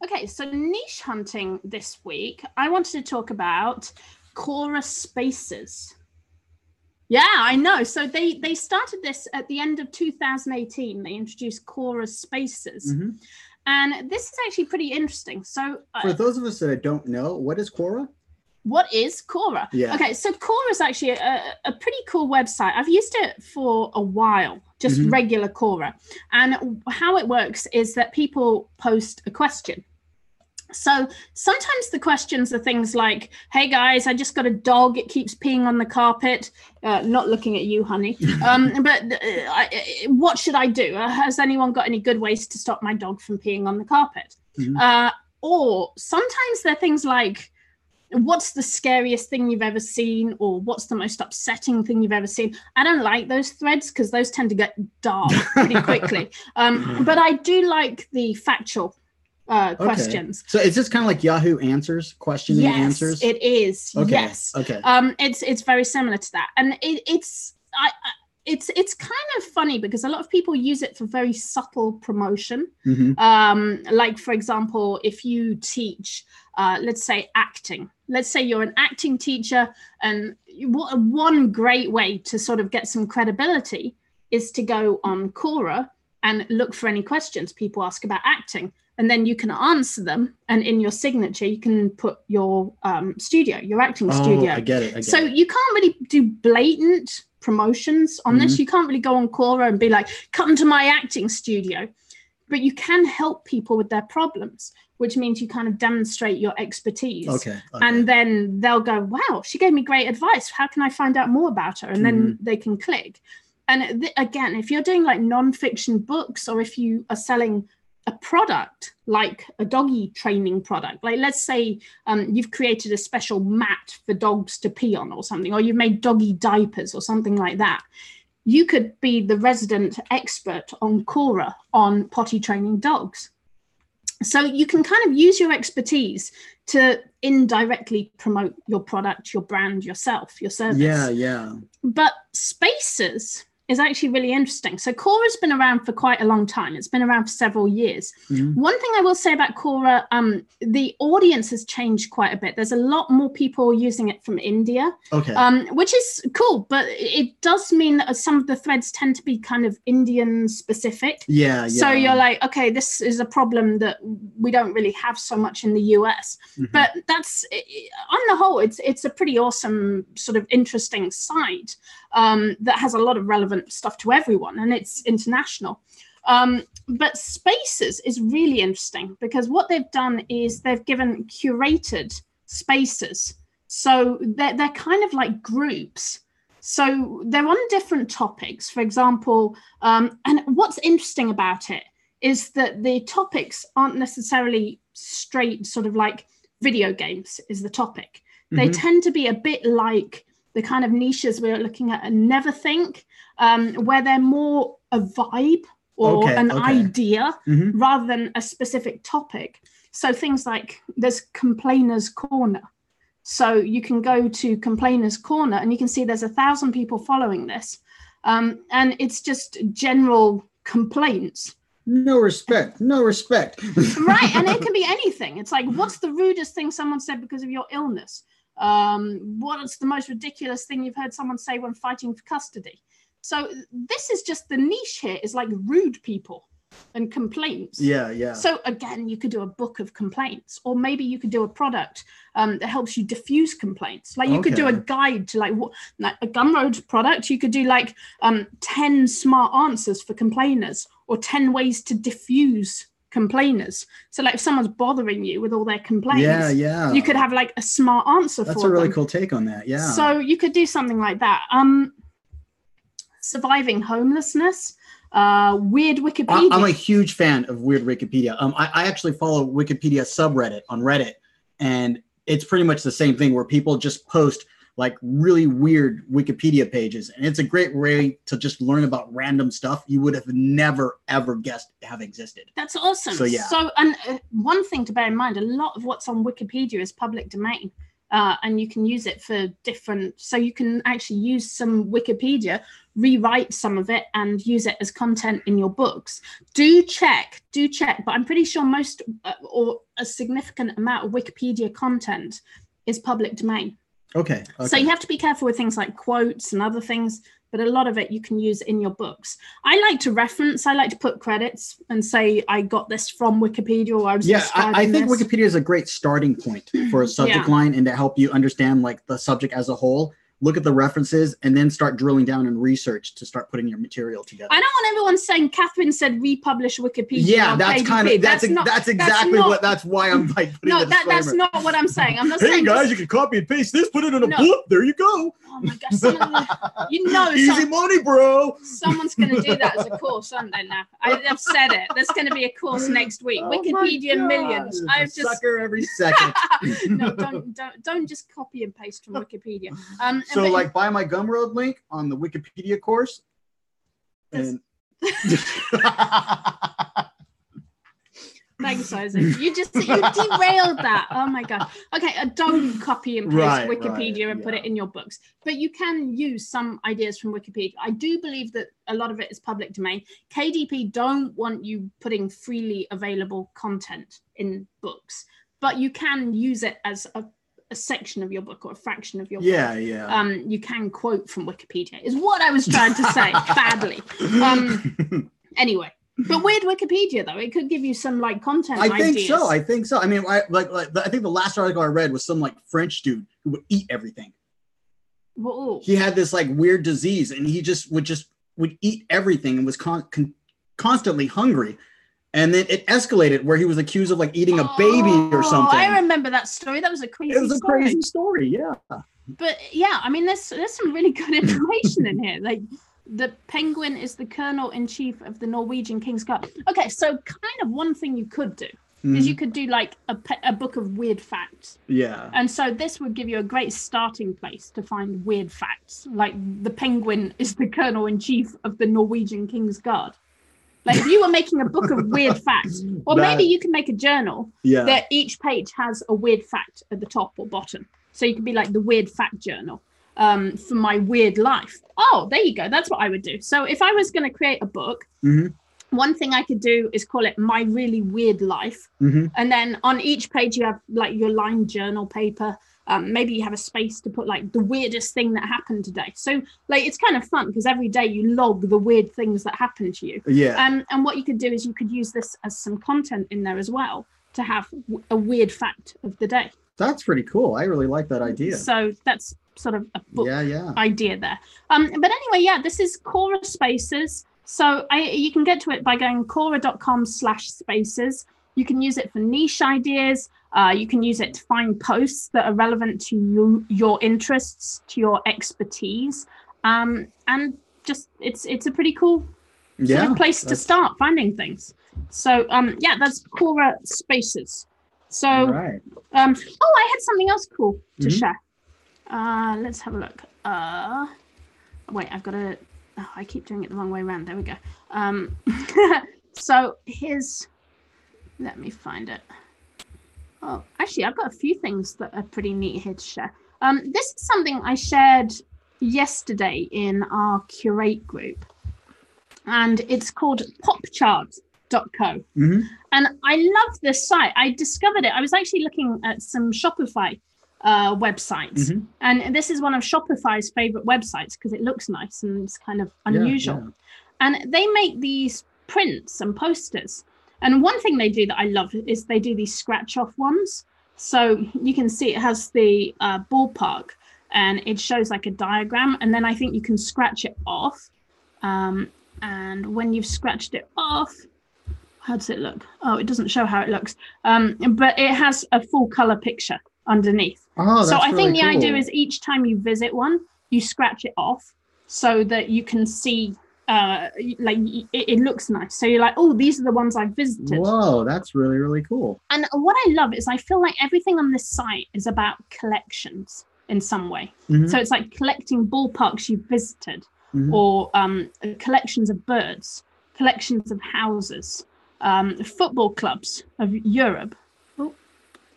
Okay, so niche hunting this week. I wanted to talk about Quora Spaces. Yeah, I know. So they started this at the end of 2018. They introduced Quora Spaces. And this is actually pretty interesting. So for those of us that don't know, what is Quora? What is Quora? Yeah. Okay, so Quora is actually a pretty cool website. I've used it for a while, just regular Quora. And how it works is that people post a question. So sometimes the questions are things like, hey guys, I just got a dog. It keeps peeing on the carpet. Not looking at you, honey. But what should I do? Has anyone got any good ways to stop my dog from peeing on the carpet? Or sometimes they're things like, what's the scariest thing you've ever seen? Or what's the most upsetting thing you've ever seen? I don't like those threads because those tend to get dark pretty quickly. But I do like the factual questions. So is this kind of like Yahoo Answers, question and answers? It is. Okay. Yes. Okay. It's very similar to that, and it's kind of funny because a lot of people use it for very subtle promotion. Like for example, if you teach, let's say acting. Let's say you're an acting teacher, and one great way to sort of get some credibility is to go on Quora and look for any questions people ask about acting. And then you can answer them, and in your signature, you can put your studio, your acting studio. I get it. So you can't really do blatant promotions on this. You can't really go on Quora and be like, come to my acting studio. But you can help people with their problems, which means you kind of demonstrate your expertise. Okay. And then they'll go, wow, she gave me great advice. How can I find out more about her? And then they can click. And again, if you're doing like nonfiction books, or if you are selling a product like a doggy training product, like let's say you've created a special mat for dogs to pee on or something, or you've made doggy diapers or something like that, you could be the resident expert on Quora on potty training dogs. So you can kind of use your expertise to indirectly promote your product, your brand, yourself, your service. Yeah. But Spaces is actually really interesting. So Quora's been around for quite a long time. It's been around for several years. One thing I will say about Quora, the audience has changed quite a bit. There's a lot more people using it from India, which is cool, but it does mean that some of the threads tend to be kind of Indian specific. Yeah. So you're like, okay, this is a problem that we don't really have so much in the US. But that's, on the whole, it's a pretty awesome sort of interesting site that has a lot of relevant stuff to everyone, and it's international. But Spaces is really interesting because what they've done is they've given curated spaces. So they're kind of like groups. So they're on different topics, for example. And what's interesting about it is that the topics aren't necessarily straight sort of like video games is the topic. They tend to be a bit like the kind of niches we're looking at NeverThink, where they're more a vibe or an idea rather than a specific topic. So things like there's Complainers Corner. So you can go to Complainers Corner and you can see there's 1,000 people following this. And it's just general complaints. No respect. Right. And it can be anything. It's like, what's the rudest thing someone said because of your illness? What's the most ridiculous thing you've heard someone say when fighting for custody? So this is just the niche here is like rude people and complaints. Yeah. So again, you could do a book of complaints, or maybe you could do a product that helps you diffuse complaints. Like you could do a guide to like a Gumroad product. You could do like 10 smart answers for complainers, or 10 ways to diffuse complainers. So like if someone's bothering you with all their complaints, you could have like a smart answer for them. That's a really cool take on that. Yeah. So you could do something like that. Surviving homelessness, weird Wikipedia. I'm a huge fan of weird Wikipedia. I actually follow Wikipedia subreddit on Reddit, and it's pretty much the same thing where people just post like really weird Wikipedia pages. And it's a great way to just learn about random stuff you would have never, ever guessed have existed. That's awesome. So, yeah. So, and one thing to bear in mind, a lot of what's on Wikipedia is public domain. And you can use it for different, so you can actually use some Wikipedia, rewrite some of it and use it as content in your books. Do check, but I'm pretty sure most or a significant amount of Wikipedia content is public domain. Okay. So you have to be careful with things like quotes and other things, but a lot of it you can use in your books. I like to reference, I like to put credits and say, I got this from Wikipedia, or I was I think this. Wikipedia is a great starting point for a subject line and to help you understand like the subject as a whole. Look at the references and then start drilling down and research to start putting your material together. I don't want everyone saying Katharyne said republish Wikipedia. Yeah, that's KDP. kind of that's why I'm like putting the disclaimer. That's not what I'm saying. I'm not saying. Hey guys, you can copy and paste this, put it in a book. There you go. Oh my gosh, easy money, bro. Someone's going to do that as a course, aren't they? Now I've said it. There's going to be a course next week. Wikipedia millions. I've just sucker every second. No, don't just copy and paste from Wikipedia. So like buy my Gumroad link on the Wikipedia course. And thanks, Isaac. You derailed that. Oh my god. Okay, don't copy and paste Wikipedia and put it in your books. But you can use some ideas from Wikipedia. I do believe that a lot of it is public domain. KDP don't want you putting freely available content in books, but you can use it as a section of your book or a fraction of your book. You can quote from Wikipedia is what I was trying to say badly. Anyway, but weird Wikipedia though, it could give you some like content ideas. I think so. I mean, I think the last article I read was some like French dude who would eat everything. Whoa. He had this like weird disease and he would eat everything and was constantly hungry. And then it escalated where he was accused of like eating a baby or something. I remember that story. That was a crazy story. It was a crazy story, yeah. But yeah, I mean, there's some really good information in here. Like the penguin is the colonel-in-chief of the Norwegian King's Guard. Okay, so kind of one thing you could do is you could do like a book of weird facts. Yeah. And so this would give you a great starting place to find weird facts. Like the penguin is the colonel-in-chief of the Norwegian King's Guard. Like if you were making a book of weird facts, or maybe you can make a journal that each page has a weird fact at the top or bottom. So you could be like the weird fact journal for my weird life. Oh, there you go. That's what I would do. So if I was going to create a book, one thing I could do is call it My Really Weird Life. And then on each page you have like your lined journal paper. Maybe you have a space to put like the weirdest thing that happened today. So like it's kind of fun because every day you log the weird things that happen to you. Yeah. And what you could do is you could use this as some content in there as well to have a weird fact of the day. That's pretty cool. I really like that idea. So that's sort of a book idea there. But anyway, yeah, this is Quora Spaces. So you can get to it by going quora.com/spaces. You can use it for niche ideas. You can use it to find posts that are relevant to your interests, to your expertise. And just it's a pretty cool sort of place to start finding things. So that's Quora Spaces. So I had something else cool to share. Let's have a look. Wait, I've got to I keep doing it the wrong way around. There we go. So let me find it. Oh, actually, I've got a few things that are pretty neat here to share. This is something I shared yesterday in our Curate group, and it's called popchart.co. And I love this site. I discovered it. I was actually looking at some Shopify websites, and this is one of Shopify's favorite websites because it looks nice and it's kind of unusual. And they make these prints and posters. And one thing they do that I love is they do these scratch off ones. So you can see it has the ballpark and it shows like a diagram. And then I think you can scratch it off. And when you've scratched it off, how does it look? Oh, it doesn't show how it looks. But it has a full color picture underneath. Oh, so I really think the cool. idea is each time you visit one, you scratch it off so that you can see, it looks nice. So you're like, oh, these are the ones I've visited. Whoa, that's really, really cool. And what I love is I feel like everything on this site is about collections in some way. So it's like collecting ballparks you've visited, or collections of birds, collections of houses, football clubs of Europe. Oh,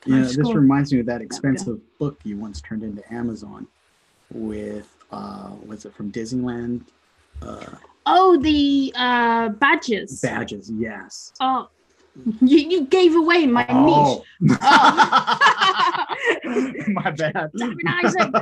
yeah, this reminds me of that expensive book you once turned into Amazon with, was it from Disneyland? The badges. Badges, yes. Oh, you gave away my niche. Oh. My bad. Isaac.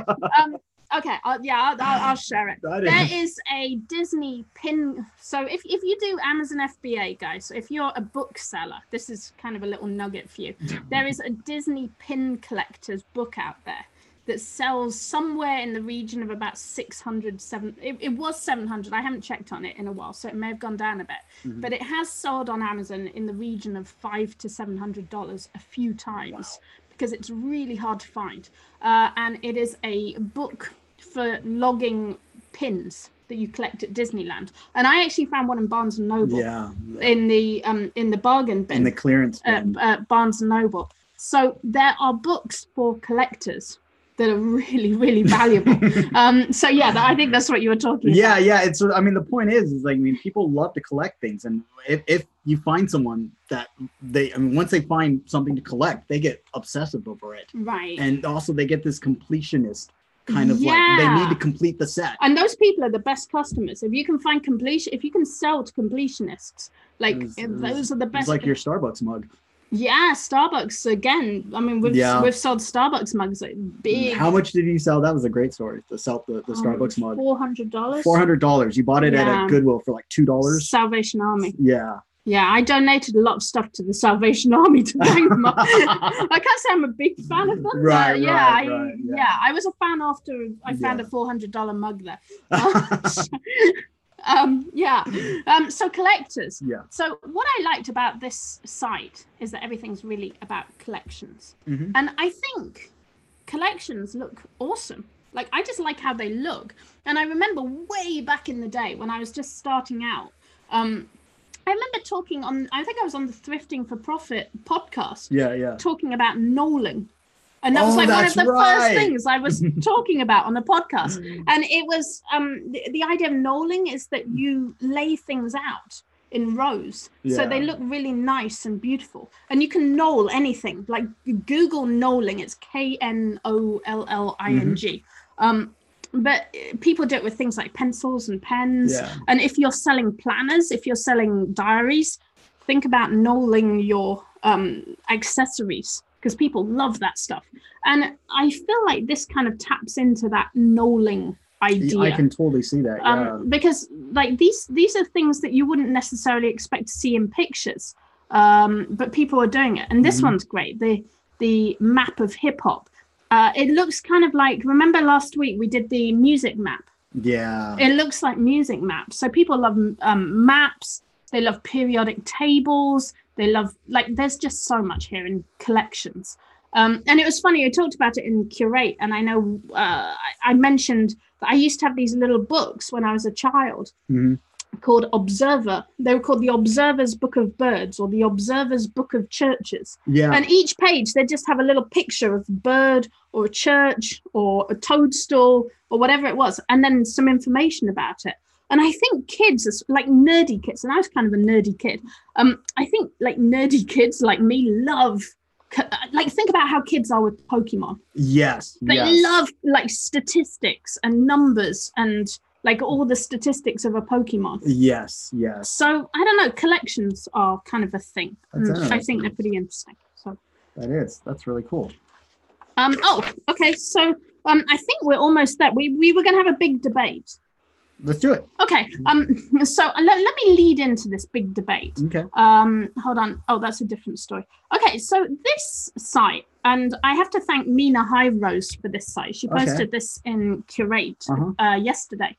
Okay, I'll share it. There is a Disney pin. So if you do Amazon FBA, guys, so if you're a bookseller, this is kind of a little nugget for you. There is a Disney pin collector's book out there that sells somewhere in the region of about 600, it was 700. I haven't checked on it in a while, so it may have gone down a bit. But it has sold on Amazon in the region of $500 to $700 a few times, because it's really hard to find. And it is a book for logging pins that you collect at Disneyland. And I actually found one in Barnes and Noble. In the bargain bin. In the clearance bin. At Barnes and Noble. So there are books for collectors that are really, really valuable. So yeah, I think that's what you were talking about. Yeah. It's, I mean, the point is like, I mean, people love to collect things, and if you find someone that once they find something to collect, they get obsessive over it. Right. And also they get this completionist kind of like, they need to complete the set. And those people are the best customers. If you can find if you can sell to completionists, like those are the best. It's like your Starbucks mug. Yeah, Starbucks again. I mean, we've sold Starbucks mugs like big. How much did you sell? That was a great story. To sell the Starbucks mug. $400. $400. You bought it at a Goodwill for like $2. Salvation Army. Yeah. Yeah, I donated a lot of stuff to the Salvation Army to thank them. I can't say I'm a big fan of them. Right. I was a fan after I found a $400 mug there. So collectors. So what I liked about this site is that everything's really about collections. And I think collections look awesome. Like, I just like how they look. And I remember way back in the day when I was just starting out, I remember talking on, I think I was on the Thrifting for Profit podcast. Talking about knolling. And that was like one of the first things I was talking about on the podcast. And it was the idea of knolling is that you lay things out in rows. So they look really nice and beautiful. And you can knoll anything. Like Google knolling, it's KNOLLING. But people do it with things like pencils and pens. And if you're selling planners, if you're selling diaries, think about knolling your accessories, because people love that stuff. And I feel like this kind of taps into that knolling idea. I can totally see that. Because like these are things that you wouldn't necessarily expect to see in pictures, but people are doing it. And this one's great. The map of hip hop. It looks kind of like, remember last week we did the music map? Yeah. It looks like music maps. So people love maps. They love periodic tables. They love, like, there's just so much here in collections. And it was funny, I talked about it in Curate, and I know I mentioned that I used to have these little books when I was a child called Observer. They were called the Observer's Book of Birds or the Observer's Book of Churches. And each page, they just have a little picture of a bird or a church or a toadstool or whatever it was, and then some information about it. And I think kids, like nerdy kids, and I was kind of a nerdy kid. I think like nerdy kids like me love, like, think about how kids are with Pokemon. They love like statistics and numbers and like all the statistics of a Pokemon. So I don't know, collections are kind of a thing. I think they're pretty interesting. So that's really cool. Okay. So I think we're almost there. We were going to have a big debate. Let's do it. Okay. So let me lead into this big debate. Okay. Hold on. Oh, that's a different story. Okay. So this site, and I have to thank Mina Highgrove for this site. She posted this in Curate yesterday,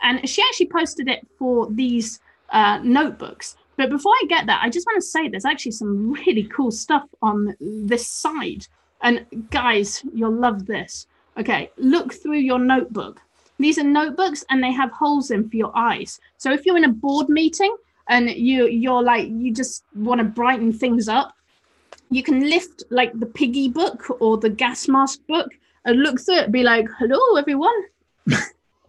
and she actually posted it for these notebooks. But before I get that, I just want to say there's actually some really cool stuff on this side. And guys, you'll love this. Okay, look through your notebook. These are notebooks and they have holes in for your eyes. So if you're in a board meeting and you're like, you just want to brighten things up, you can lift like the piggy book or the gas mask book and look through it and be like, hello, everyone.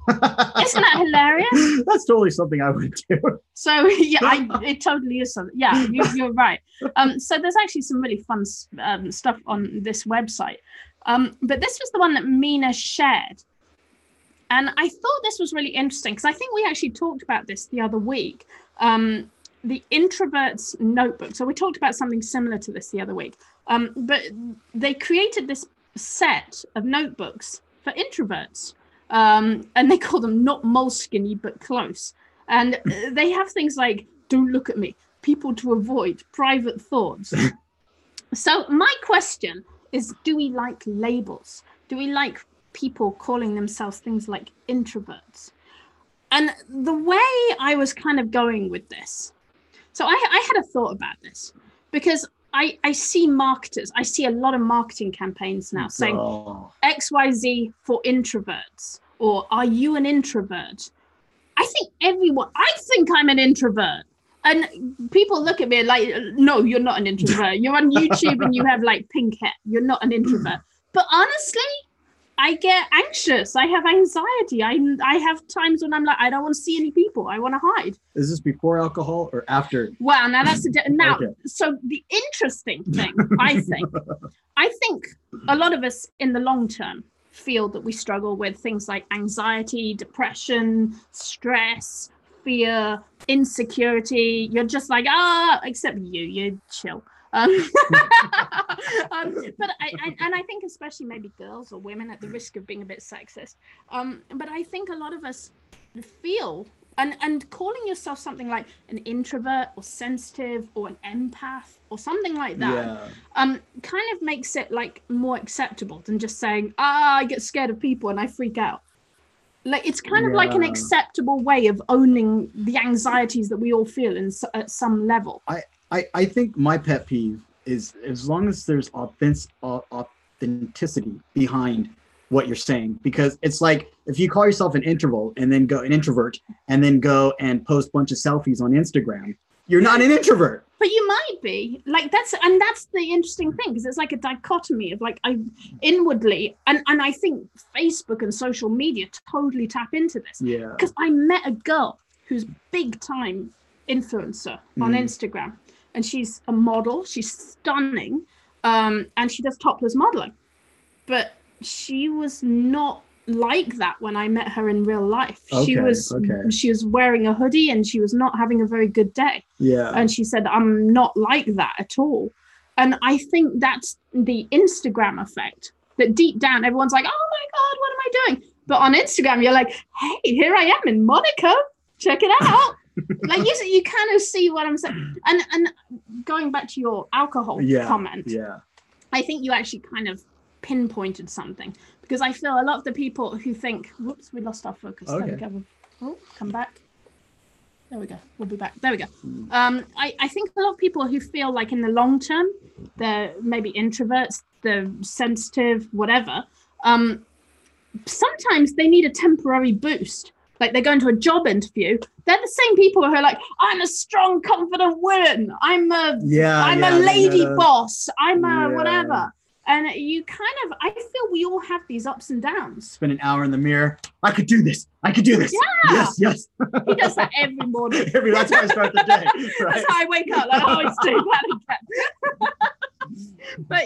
Isn't that hilarious? That's totally something I would do. So yeah, it totally is something. Yeah, you're right. So there's actually some really fun stuff on this website. But this was the one that Mina shared. And I thought this was really interesting because I think we actually talked about this the other week. The introvert's notebook. So we talked about something similar to this the other week. But they created this set of notebooks for introverts. And they call them not moleskine but close. And they have things like, don't look at me, people to avoid, private thoughts. So my question is, do we like labels? Do we like people calling themselves things like introverts? And the way I was kind of going with this, so I had a thought about this because I see marketers, I see a lot of marketing campaigns now saying XYZ for introverts, or are you an introvert? I think I'm an introvert. And people look at me like, no, you're not an introvert. You're on YouTube and you have like pink hair. You're not an introvert. But honestly, I get anxious. I have anxiety. I have times when I'm like, I don't want to see any people. I want to hide. Is this before alcohol or after? Well, now that's now. Okay. So the interesting thing, I think a lot of us in the long term feel that we struggle with things like anxiety, depression, stress, fear, insecurity. You're just like, except you chill. But I think especially maybe girls or women, at the risk of being a bit sexist, but I think a lot of us feel, and calling yourself something like an introvert or sensitive or an empath or something like that, kind of makes it like more acceptable than just saying, I get scared of people and I freak out. Like it's kind of like an acceptable way of owning the anxieties that we all feel at some level. I think my pet peeve is as long as there's authenticity behind what you're saying, because it's like if you call yourself an introvert and then go post a bunch of selfies on Instagram, you're not an introvert. But you might be like that's the interesting thing, because it's like a dichotomy of like I inwardly and I think Facebook and social media totally tap into this. Yeah. Because I met a girl who's big time influencer on Instagram. And she's a model, she's stunning, and she does topless modeling. But she was not like that when I met her in real life. She was wearing a hoodie and she was not having a very good day. Yeah. And she said, I'm not like that at all. And I think that's the Instagram effect, that deep down everyone's like, oh my God, what am I doing? But on Instagram, you're like, hey, here I am in Monaco, check it out. Like you kind of see what I'm saying. And going back to your alcohol comment, I think you actually kind of pinpointed something, because I feel a lot of the people who think, whoops, we lost our focus. Okay. Come back. There we go. We'll be back. There we go. I think a lot of people who feel like in the long term, they're maybe introverts, they're sensitive, whatever. Sometimes they need a temporary boost. Like they're going to a job interview. They're the same people who are like, I'm a strong, confident woman. I'm a lady boss. I'm a whatever. And you kind of, I feel we all have these ups and downs. Spend an hour in the mirror. I could do this. I could do this. Yeah. Yes. He does that every morning. That's how I start the day. Right? That's how I wake up. Like, oh, it's doing that again. But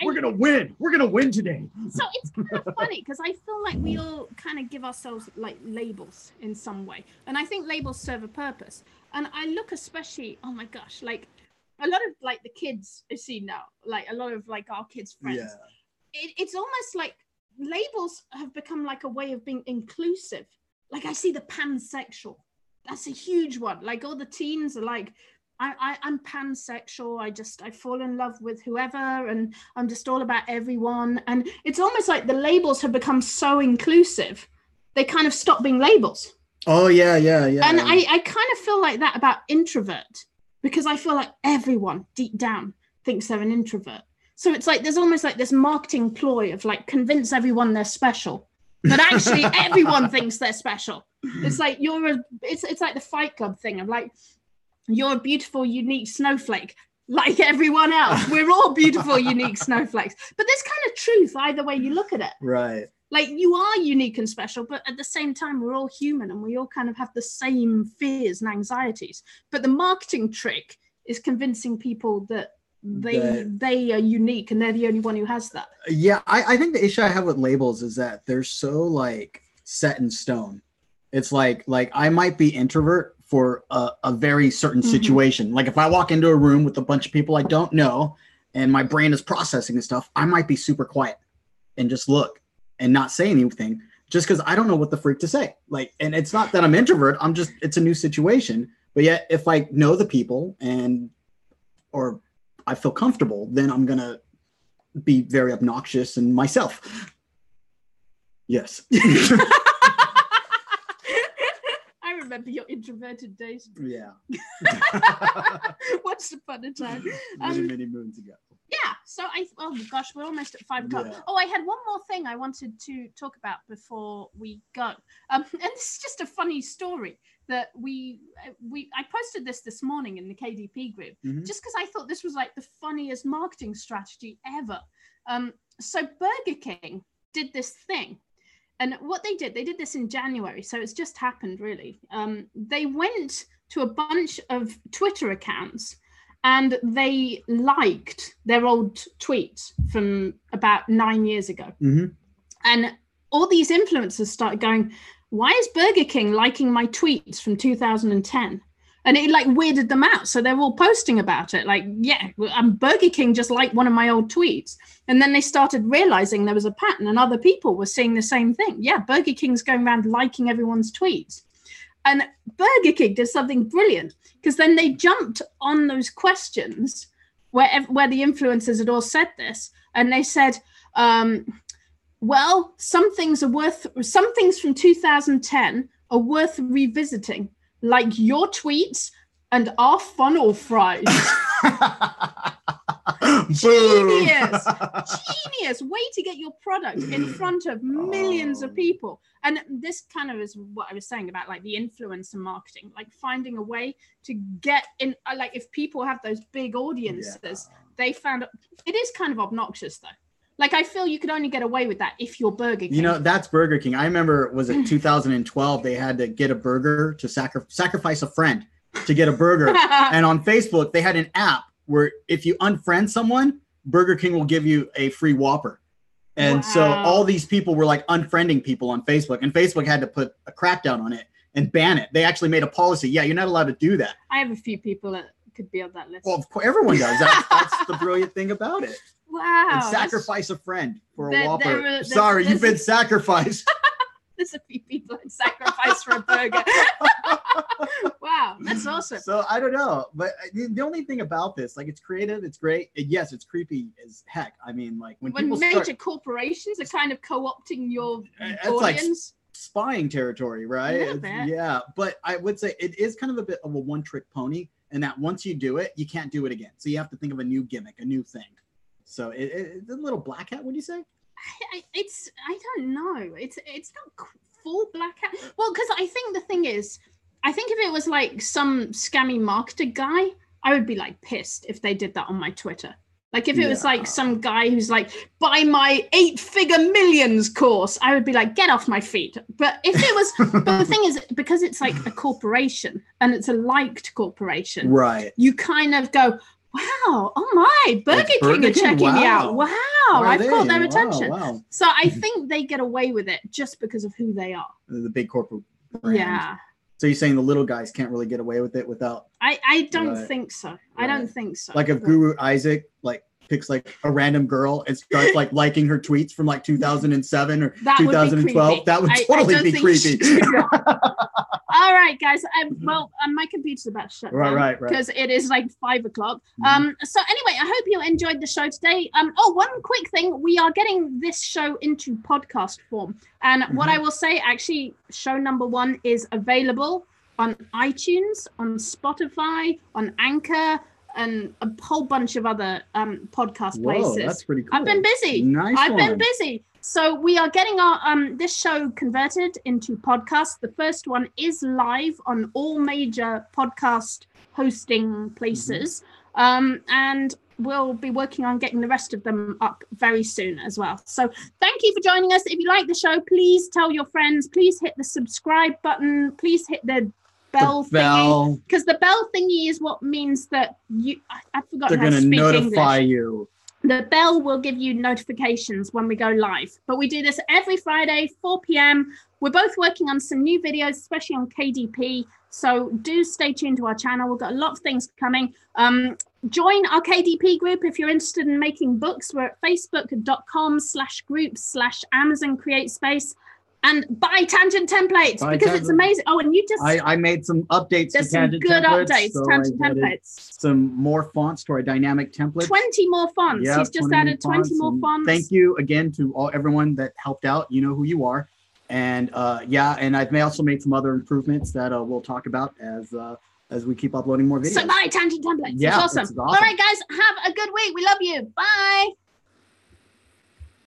we're gonna win. We're gonna win today. So it's kind of funny because I feel like we all kind of give ourselves like labels in some way, and I think labels serve a purpose. And I look especially, oh my gosh, like a lot of like the kids I see now, like a lot of like our kids' friends. Yeah. It's almost like labels have become like a way of being inclusive. Like I see the pansexual. That's a huge one. Like all the teens are like, I'm pansexual. I fall in love with whoever, and I'm just all about everyone. And it's almost like the labels have become so inclusive, they kind of stop being labels. Oh yeah. And I kind of feel like that about introvert, because I feel like everyone deep down thinks they're an introvert. So it's like there's almost like this marketing ploy of like convince everyone they're special, but actually everyone thinks they're special. It's like it's like the Fight Club thing of like, you're a beautiful, unique snowflake, like everyone else. We're all beautiful, unique snowflakes. But there's kind of truth either way you look at it. Right. Like you are unique and special, but at the same time, we're all human and we all kind of have the same fears and anxieties. But the marketing trick is convincing people that they are unique and they're the only one who has that. Yeah, I think the issue I have with labels is that they're so like set in stone. It's like I might be introvert for a very certain situation. Like if I walk into a room with a bunch of people I don't know and my brain is processing and stuff, I might be super quiet and just look and not say anything just because I don't know what the freak to say. Like, and it's not that I'm introvert, it's a new situation. But yet if I know the people or I feel comfortable, then I'm going to be very obnoxious and myself. Yes. I remember your introverted days. Yeah. Once upon a time. Many moons ago. Yeah. So oh gosh, we're almost at 5 o'clock. Yeah. Oh, I had one more thing I wanted to talk about before we go. And this is just a funny story that I posted this morning in the KDP group, just because I thought this was like the funniest marketing strategy ever. So Burger King did this thing. And what they did this in January. So it's just happened really. They went to a bunch of Twitter accounts and they liked their old tweets from about 9 years ago. And all these influencers started going, why is Burger King liking my tweets from 2010? And it like weirded them out. So they're all posting about it. Like, yeah, Burger King just liked one of my old tweets. And then they started realizing there was a pattern and other people were seeing the same thing. Yeah, Burger King's going around liking everyone's tweets. And Burger King did something brilliant because then they jumped on those questions where the influencers had all said this. And they said, well, some things from 2010 are worth revisiting, like your tweets and our funnel fries. Genius way to get your product in front of millions of people. And this kind of is what I was saying about like the influencer marketing, like finding a way to get in, like if people have those big audiences, they found it is kind of obnoxious though. Like, I feel you could only get away with that if you're Burger King. You know, that's Burger King. I remember, was it 2012? They had to get a burger to sacrifice a friend to get a burger. And on Facebook, they had an app where if you unfriend someone, Burger King will give you a free Whopper. And so all these people were like unfriending people on Facebook. And Facebook had to put a crackdown on it and ban it. They actually made a policy. Yeah, you're not allowed to do that. I have a few people that could be on that list. Well, of course, everyone does. That's the brilliant thing about it. Wow. And sacrifice a friend for a Whopper. Sorry, you've been sacrificed. There's a few people in sacrifice for a burger. Wow, that's awesome. So I don't know. But the only thing about this, like, it's creative, it's great. Yes, it's creepy as heck. I mean, like when major corporations are kind of co-opting your audience. Like spying territory, right? A little bit. Yeah, but I would say it is kind of a bit of a one-trick pony, and that once you do it, you can't do it again. So you have to think of a new gimmick, a new thing. So it's a little black hat, would you say? I don't know. It's not full black hat. Well, because I think the thing is, I think if it was like some scammy marketer guy, I would be like pissed if they did that on my Twitter. Like if it was like some guy who's like, buy my 8-figure millions course, I would be like, get off my feet. But if it was, but the thing is, because it's like a corporation and it's a liked corporation, right? You kind of go, wow, oh my, Burger King are checking me out. Wow, I've caught their attention. Wow. So I think they get away with it just because of who they are. The big corporate brand. Yeah. So you're saying the little guys can't really get away with it without? I don't think so. Right. I don't think so. Like if Guru Isaac like picks like a random girl and starts like liking her tweets from like 2007 or 2012, that would totally be creepy. All right, guys. Well, my computer's about to shut down. Right. Because it is like 5 o'clock. Mm-hmm. So anyway, I hope you enjoyed the show today. One quick thing. We are getting this show into podcast form. And what I will say, actually, show number 1 is available on iTunes, on Spotify, on Anchor, and a whole bunch of other podcast places. That's pretty cool. I've been busy. I've been busy. So we are getting our this show converted into podcasts. The first one is live on all major podcast hosting places. And we'll be working on getting the rest of them up very soon as well. So thank you for joining us. If you like the show, please tell your friends. Please hit the subscribe button. Please hit the bell thingy, because the bell thingy is what means that I've forgotten how to speak English. They're going to notify you. The bell will give you notifications when we go live. But we do this every Friday, 4 p.m. We're both working on some new videos, especially on KDP. So do stay tuned to our channel. We've got a lot of things coming. Join our KDP group if you're interested in making books. We're at facebook.com/groups/Amazon CreateSpace. And buy Tangent templates because it's amazing. Oh, and you just... I made some updates to Tangent templates. There's some good updates to Tangent templates. Some more fonts to our dynamic templates. 20 more fonts. Yep, he's just added 20 more fonts. Thank you again to everyone that helped out. You know who you are. And and I've also made some other improvements that we'll talk about as we keep uploading more videos. So buy Tangent templates. Yeah, it's awesome. All right, guys, have a good week. We love you. Bye.